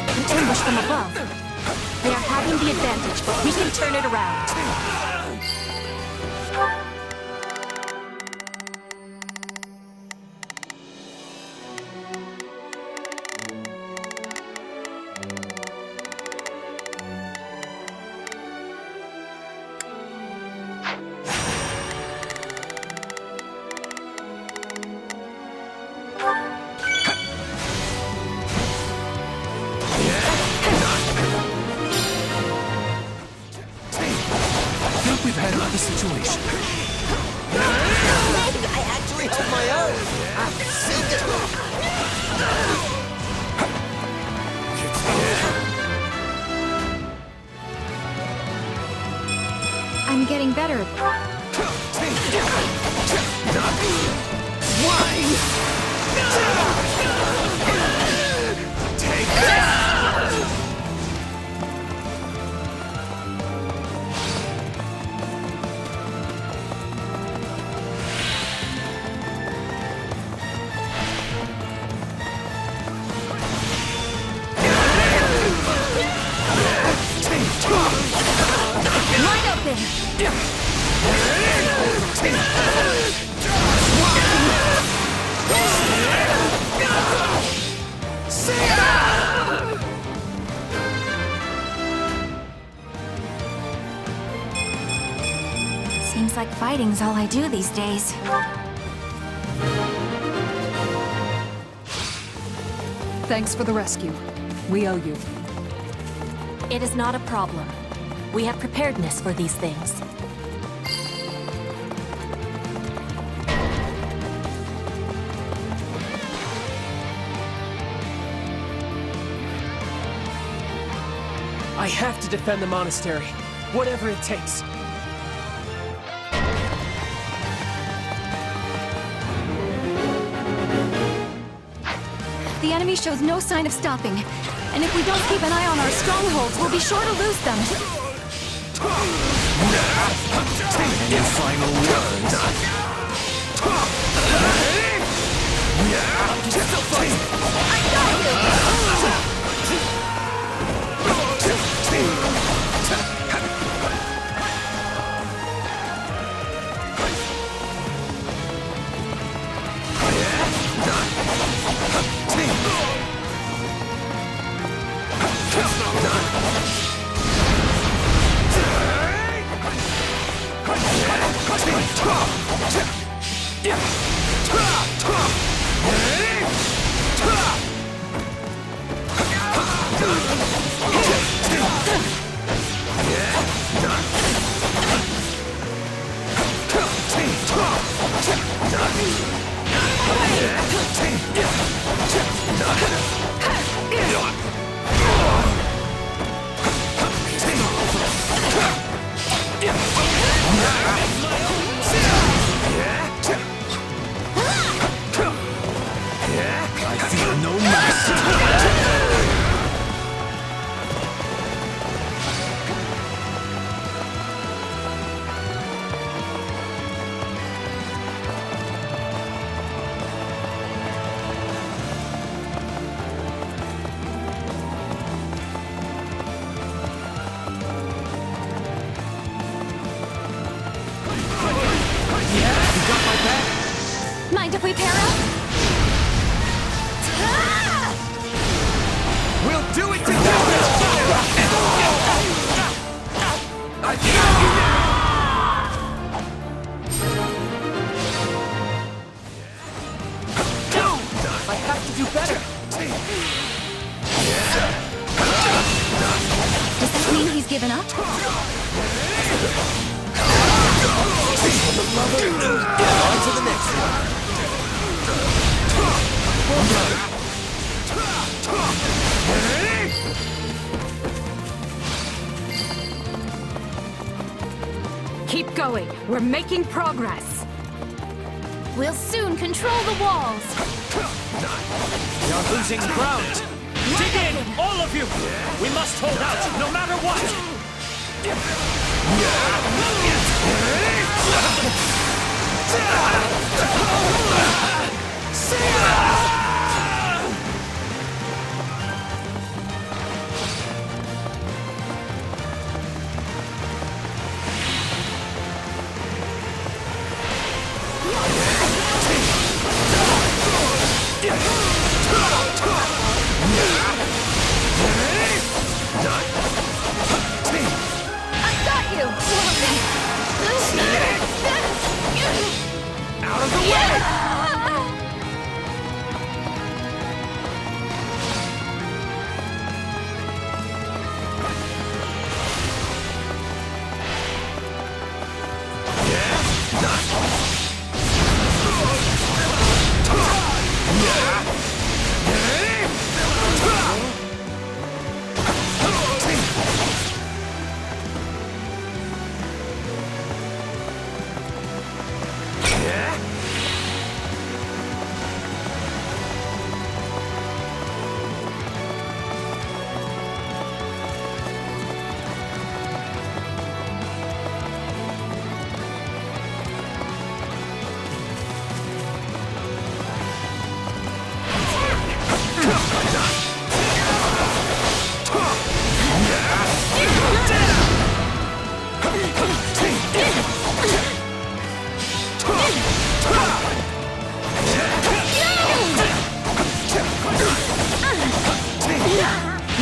An ambush from above. They are having the advantage, but we can turn it around. We've handled the situation. I actually hold my own. I'm so good. I'm getting better. Swine! Take that! Wide open! Seems like fighting's all I do these days. Thanks for the rescue. We owe you. It is not a problem. We have preparedness for these things. I have to defend the monastery, whatever it takes. The enemy shows no sign of stopping. And if we don't keep an eye on our strongholds, we'll be sure to lose them. Any final words? I got you! if we pair up? We'll do it together! I have to do better! Does this mean he's given up? On to the next one. Keep going. We're making progress. We'll soon control the walls. You're losing ground. Dig in, all of you! We must hold out, no matter what! Out of the way!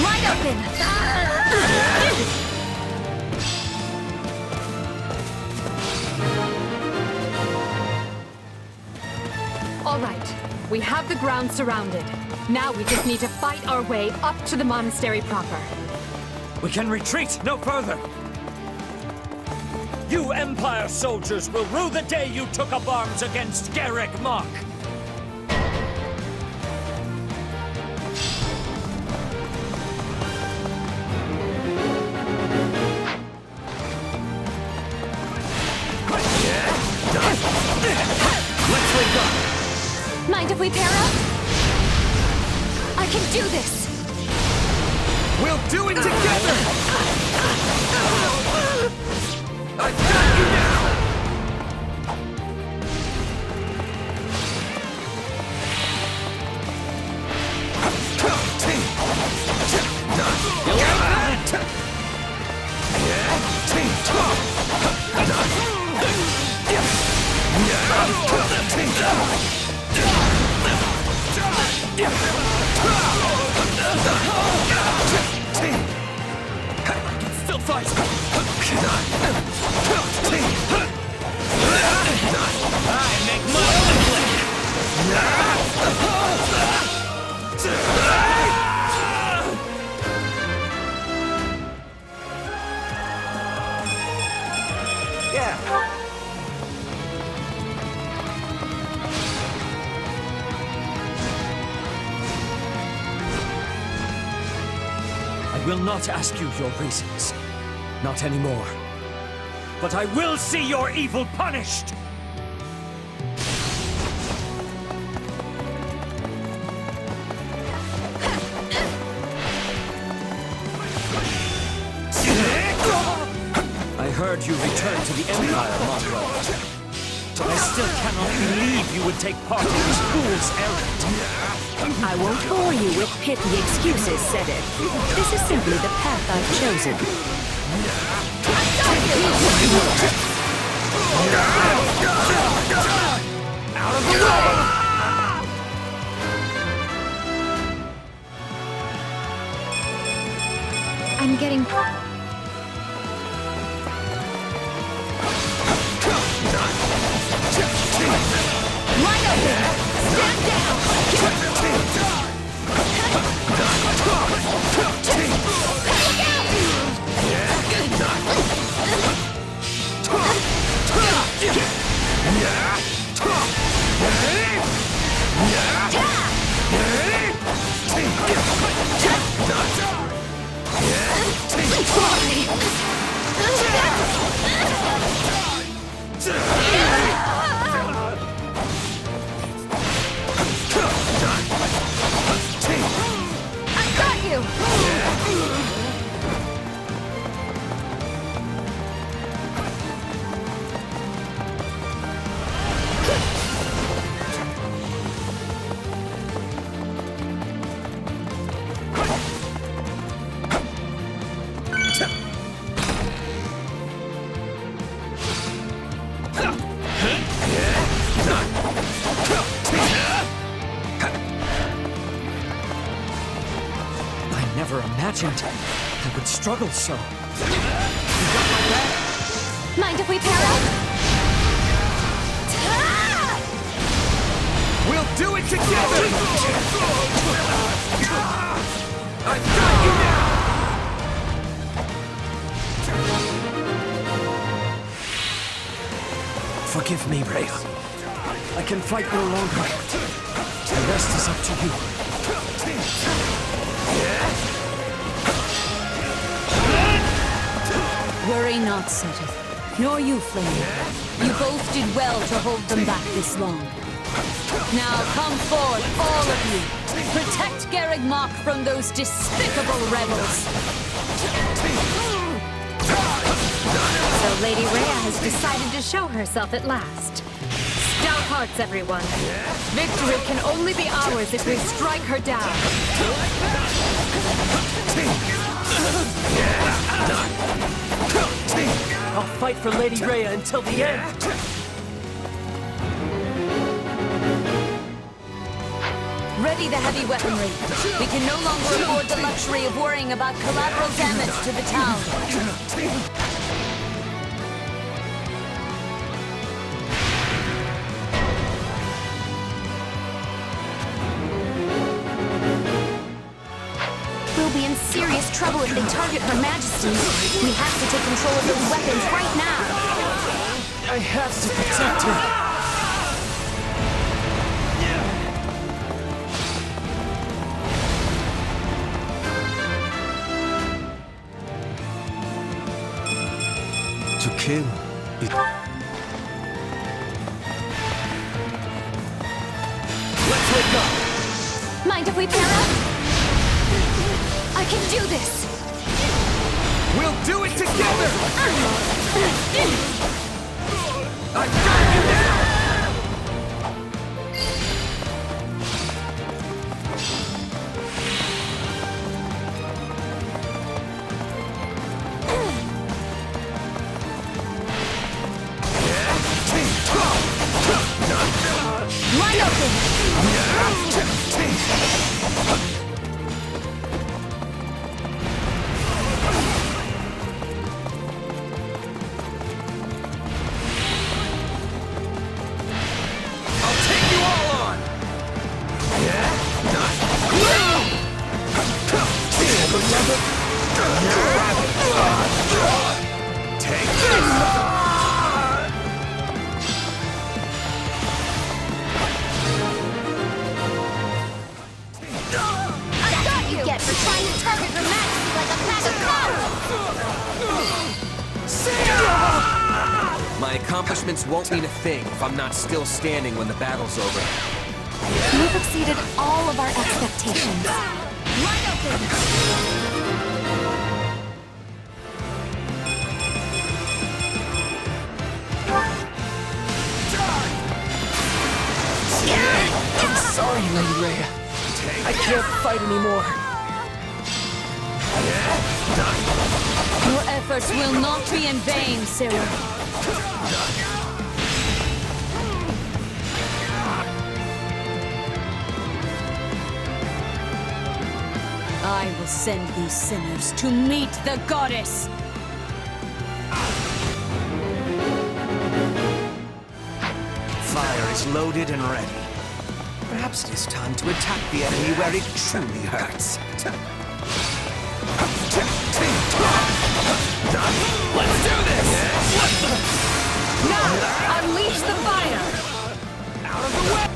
Wide open! All right. We have the ground surrounded. Now we just need to fight our way up to the monastery proper. We can retreat no further. You Empire soldiers will rue the day you took up arms against Garrick Mach. Let's wake up! Mind if we pair up? I can do this! We'll do it together! I've got you now! Still fight! I make my own Yeah. I will not ask you your reasons. Not anymore. But I will see your evil punished! I heard you returned to the Empire, Monroe. But I still cannot believe you would take part in this fool's errand. I won't bore you with pithy excuses, Cedric. This is simply the path I've chosen. Out of the way! imagined I would struggle so. Mind if we pair up? We'll do it together! I've got you now! Forgive me, Rhea. I can fight no longer. The rest is up to you. Worry not, Seth. Nor you, Flame. You both did well to hold them back this long. Now come forth, all of you. Protect Garreg Mach from those despicable rebels. So Lady Rhea has decided to show herself at last. Stout hearts, everyone. Victory can only be ours if we strike her down. I'll fight for Lady Rhea until the end. Ready the heavy weaponry. We can no longer afford the luxury of worrying about collateral damage to the town. We'll be in serious trouble if they target Her Majesty. We have to take control of those weapons right now. I have to protect her. To kill is... Let's wake up! Mind if we pair up? I can do this! We'll do it together! I've got you now! Wide open! My accomplishments won't mean a thing if I'm not still standing when the battle's over. You've exceeded all of our expectations. Wide open! I'm sorry, Lady Rhea. I can't fight anymore. Your efforts will not be in vain, Sarah. I will send these sinners to meet the goddess! Fire is loaded and ready. Perhaps it is time to attack the enemy where it truly hurts. Let's do this! Now, unleash the fire! Out of the way!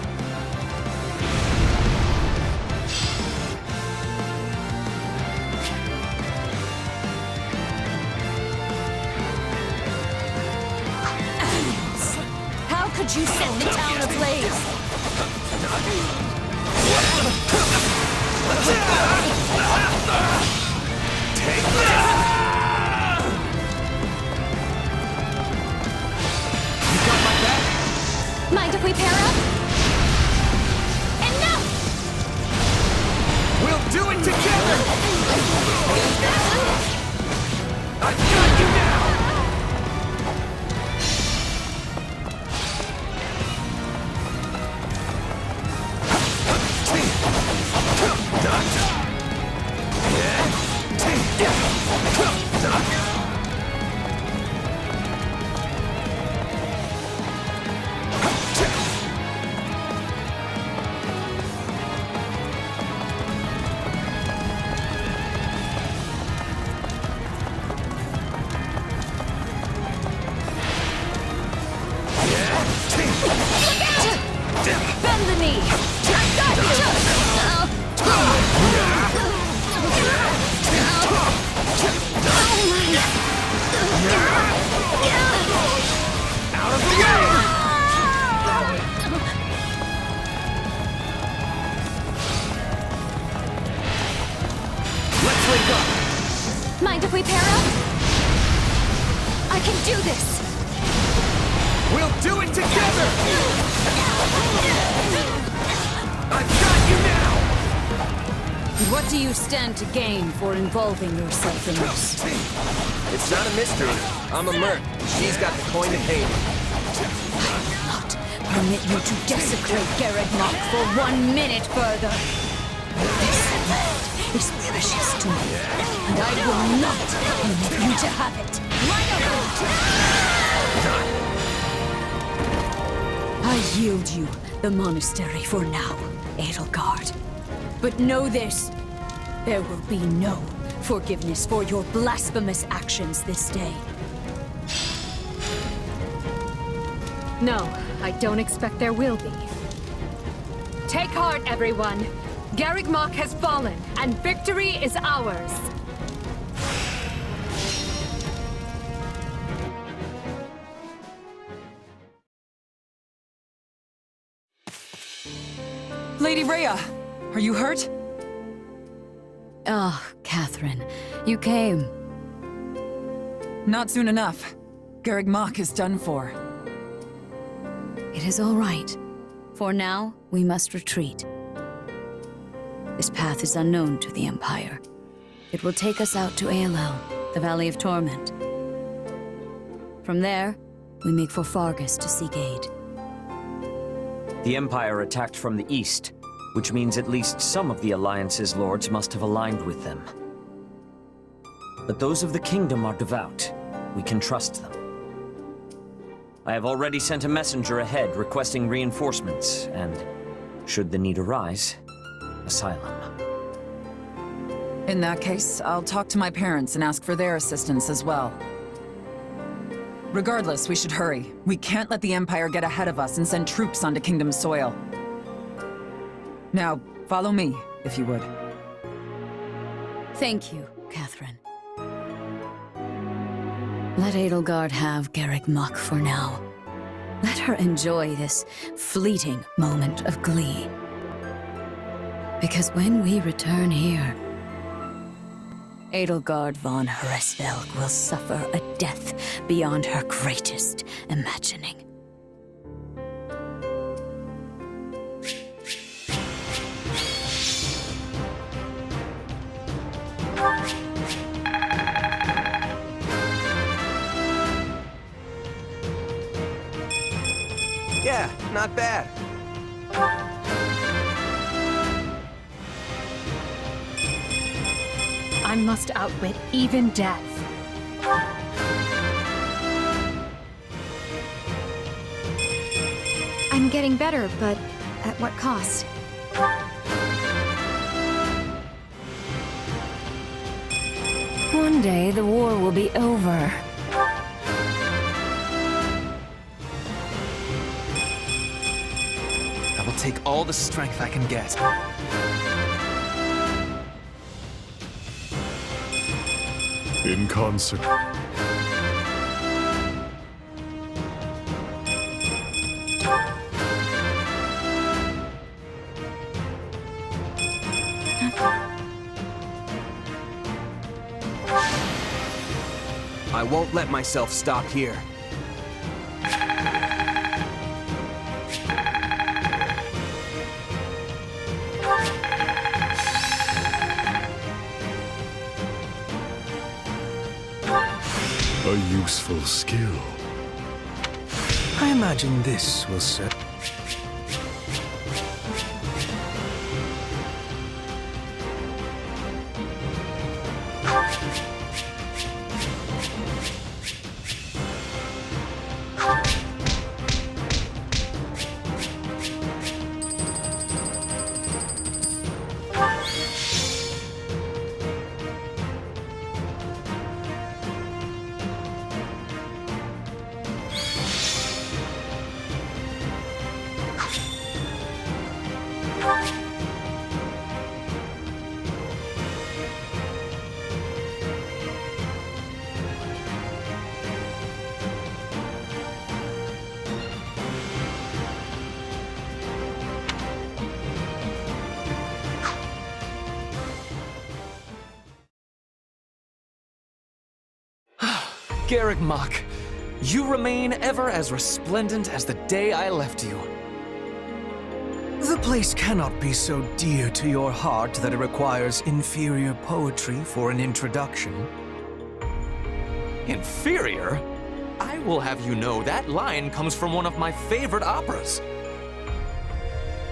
How could you set the town ablaze? Take this! Mind if we pair up? Enough! We'll do it together! I've got you now! this! We'll do it together! I've got you now! What do you stand to gain for involving yourself in this? It's not a mystery. I'm a merc. She's got the coin to pay me. I will not permit you to desecrate Garreg Mach for 1 minute further. This land is precious to me, and I will not permit you to have it. I yield you the monastery for now, Edelgard. But know this, there will be no forgiveness for your blasphemous actions this day. No, I don't expect there will be. Take heart, everyone. Garreg Mach has fallen, and victory is ours. Lady Rhea, are you hurt? Ah, Catherine, you came. Not soon enough. Garreg Mach is done for. It is all right. For now, we must retreat. This path is unknown to the Empire. It will take us out to Aelel, the Valley of Torment. From there, we make for Fargus to seek aid. The Empire attacked from the east, which means at least some of the Alliance's lords must have aligned with them. But those of the Kingdom are devout. We can trust them. I have already sent a messenger ahead requesting reinforcements, and, should the need arise, asylum. In that case, I'll talk to my parents and ask for their assistance as well. Regardless, we should hurry. We can't let the Empire get ahead of us and send troops onto Kingdom soil. Now, follow me, if you would. Thank you, Catherine. Let Edelgard have Garreg Mach for now. Let her enjoy this fleeting moment of glee. Because when we return here, Edelgard von Hresvelg will suffer a death beyond her greatest imagining. Yeah, not bad. I must outwit even death. I'm getting better, but at what cost? One day the war will be over. I will take all the strength I can get. In concert. I won't let myself stop here. A useful skill. I imagine this will serve. Garreg Mach, you remain ever as resplendent as the day I left you. The place cannot be so dear to your heart that it requires inferior poetry for an introduction. Inferior? I will have you know that line comes from one of my favorite operas.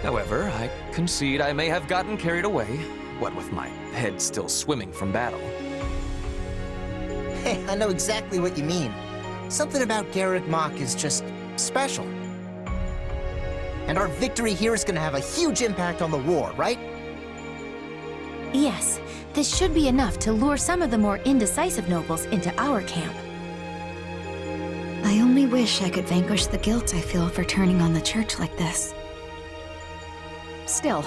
However, I concede I may have gotten carried away, what with my head still swimming from battle. Hey, I know exactly what you mean. Something about Garreg Mach is just special. And our victory here is gonna have a huge impact on the war, right? Yes, this should be enough to lure some of the more indecisive nobles into our camp. I only wish I could vanquish the guilt I feel for turning on the church like this. Still,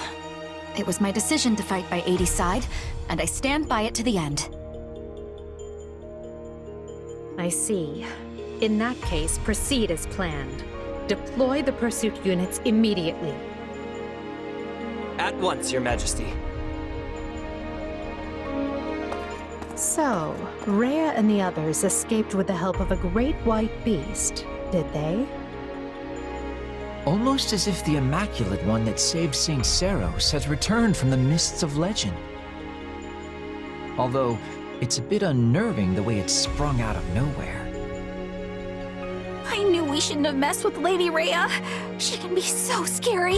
it was my decision to fight by 80's side, and I stand by it to the end. I see. In that case, proceed as planned. Deploy the pursuit units immediately. At once, Your Majesty. So, Rhea and the others escaped with the help of a great white beast, did they? Almost as if the Immaculate One that saved St. Seros has returned from the mists of legend. Although, it's a bit unnerving the way it sprung out of nowhere. I knew we shouldn't have messed with Lady Rhea. She can be so scary.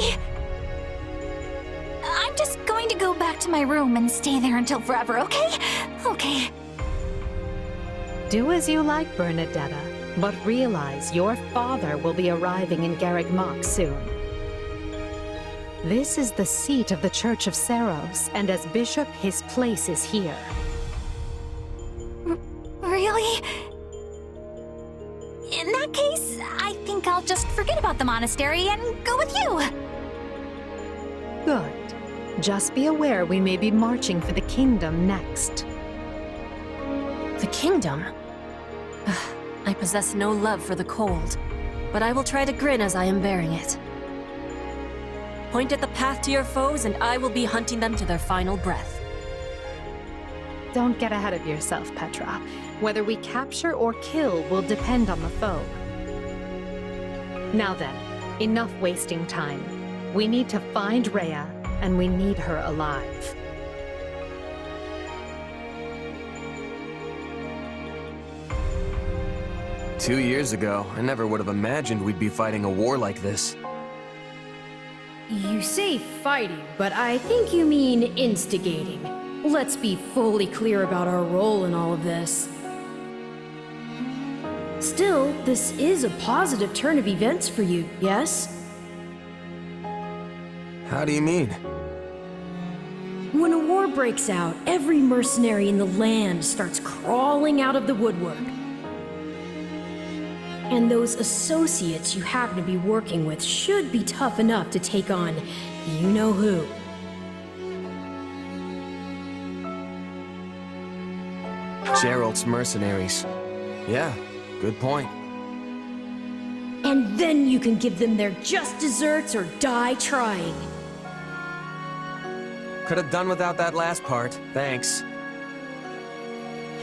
I'm just going to go back to my room and stay there until forever, okay? Okay. Do as you like, Bernadetta, but realize your father will be arriving in Garreg Mach soon. This is the seat of the Church of Seros, and as bishop, his place is here. Really? In that case, I think I'll just forget about the monastery and go with you. Good. Just be aware we may be marching for the kingdom next. The kingdom? I possess no love for the cold, but I will try to grin as I am bearing it. Point at the path to your foes, and I will be hunting them to their final breath. Don't get ahead of yourself, Petra. Whether we capture or kill will depend on the foe. Now then, enough wasting time. We need to find Rhea, and we need her alive. "2 years ago, I never would have imagined we'd be fighting a war like this. You say fighting, but I think you mean instigating. Let's be fully clear about our role in all of this. Still, this is a positive turn of events for you, yes? How do you mean? When a war breaks out, every mercenary in the land starts crawling out of the woodwork. And those associates you happen to be working with should be tough enough to take on you-know-who. Geralt's mercenaries. Yeah, good point. And then you can give them their just desserts or die trying. Could have done without that last part, thanks.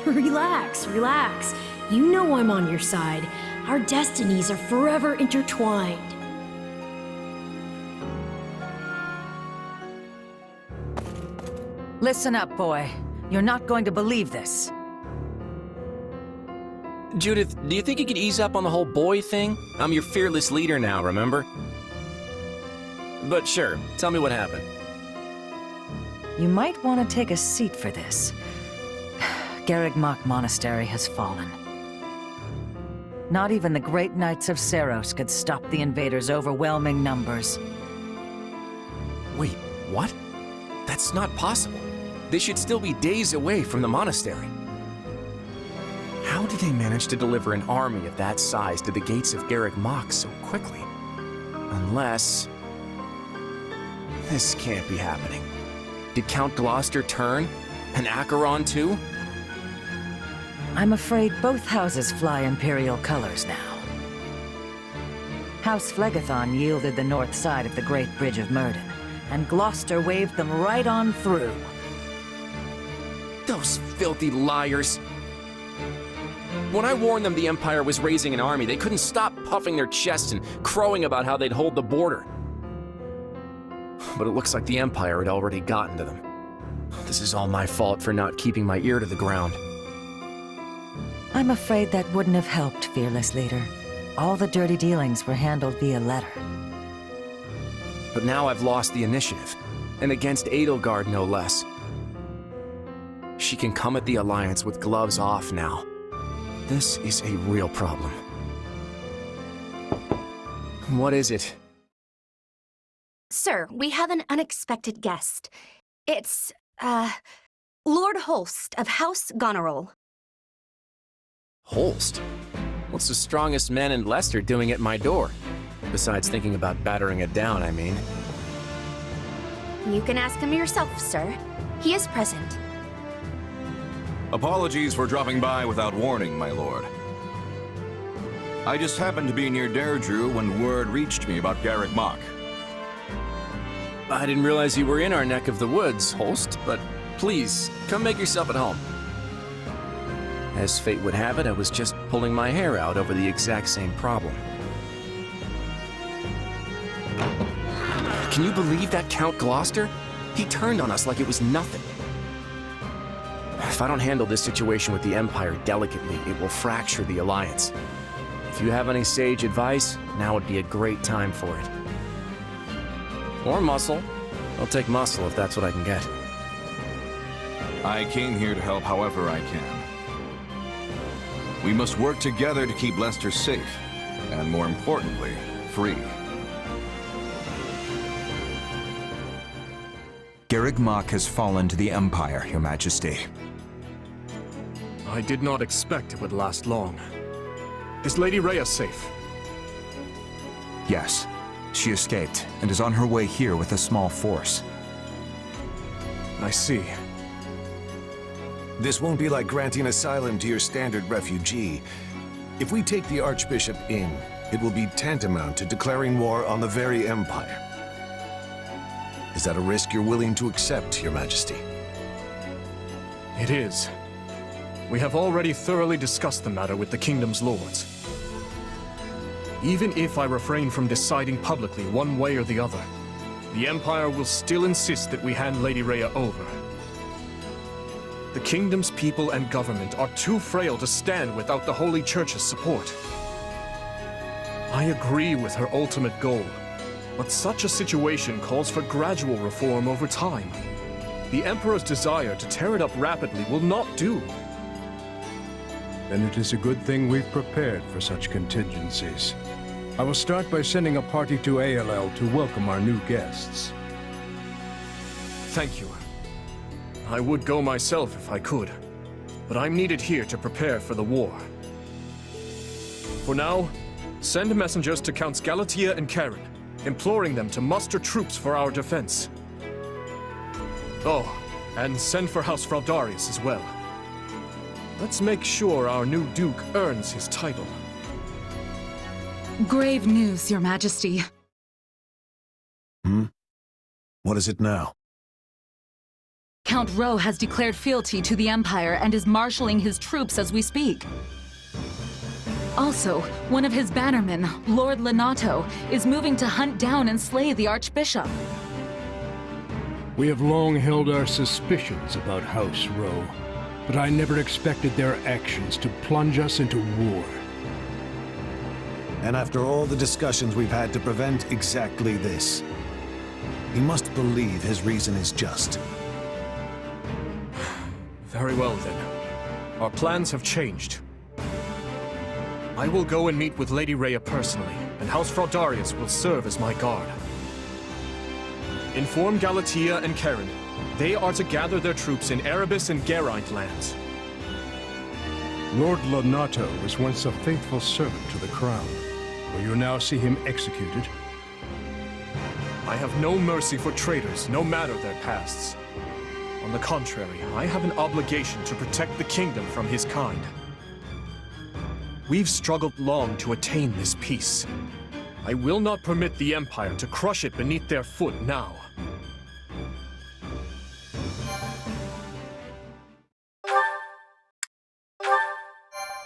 Relax, relax. You know I'm on your side. Our destinies are forever intertwined. Listen up, boy. You're not going to believe this. Judith, do you think you could ease up on the whole boy thing? I'm your fearless leader now, remember? But sure, tell me what happened. You might want to take a seat for this. Garreg Mach Monastery has fallen. Not even the great knights of Seros could stop the invaders' overwhelming numbers. Wait, what? That's not possible. They should still be days away from the monastery. How did they manage to deliver an army of that size to the gates of Garreg Mach so quickly? Unless... this can't be happening. Did Count Gloucester turn? And Acheron too? I'm afraid both houses fly Imperial colors now. House Phlegethon yielded the north side of the Great Bridge of Myrden, and Gloucester waved them right on through. Those filthy liars! When I warned them the Empire was raising an army, they couldn't stop puffing their chests and crowing about how they'd hold the border. But it looks like the Empire had already gotten to them. This is all my fault for not keeping my ear to the ground. I'm afraid that wouldn't have helped, fearless leader. All the dirty dealings were handled via letter. But now I've lost the initiative, and against Edelgard no less. She can come at the Alliance with gloves off now. This is a real problem. What is it? Sir, we have an unexpected guest. It's, Lord Holst of House Goneril. Holst? What's the strongest man in Leicester doing at my door? Besides thinking about battering it down, I mean. You can ask him yourself, sir. He is present. Apologies for dropping by without warning, my lord. I just happened to be near Deirdre when word reached me about Garreg Mach. I didn't realize you were in our neck of the woods, Holst, but please, come make yourself at home. As fate would have it, I was just pulling my hair out over the exact same problem. Can you believe that Count Gloucester? He turned on us like it was nothing. If I don't handle this situation with the Empire delicately, it will fracture the Alliance. If you have any sage advice, now would be a great time for it. Or muscle. I'll take muscle if that's what I can get. I came here to help however I can. We must work together to keep Leicester safe, and more importantly, free. Garreg Mach has fallen to the Empire, Your Majesty. I did not expect it would last long. Is Lady Rhea safe? Yes. She escaped and is on her way here with a small force. I see. This won't be like granting asylum to your standard refugee. If we take the Archbishop in, it will be tantamount to declaring war on the very Empire. Is that a risk you're willing to accept, Your Majesty? It is. We have already thoroughly discussed the matter with the Kingdom's lords. Even if I refrain from deciding publicly one way or the other, the Empire will still insist that we hand Lady Rhea over. The Kingdom's people and government are too frail to stand without the Holy Church's support. I agree with her ultimate goal, but such a situation calls for gradual reform over time. The Emperor's desire to tear it up rapidly will not do. Then it is a good thing we've prepared for such contingencies. I will start by sending a party to ALL to welcome our new guests. Thank you. I would go myself if I could, but I'm needed here to prepare for the war. For now, send messengers to Counts Galatea and Karen, imploring them to muster troops for our defense. Oh, and send for House Fraldarius as well. Let's make sure our new Duke earns his title. Grave news, Your Majesty. What is it now? Count Rowe has declared fealty to the Empire and is marshalling his troops as we speak. Also, one of his bannermen, Lord Lenato, is moving to hunt down and slay the Archbishop. We have long held our suspicions about House Rowe, but I never expected their actions to plunge us into war. And after all the discussions we've had to prevent exactly this, we must believe his reason is just. Very well, then. Our plans have changed. I will go and meet with Lady Rhea personally, and House Fraldarius will serve as my guard. Inform Galatea and Karen. They are to gather their troops in Erebus and Geraint lands. Lord Lenato was once a faithful servant to the crown. Will you now see him executed? I have no mercy for traitors, no matter their pasts. On the contrary, I have an obligation to protect the kingdom from his kind. We've struggled long to attain this peace. I will not permit the Empire to crush it beneath their foot now.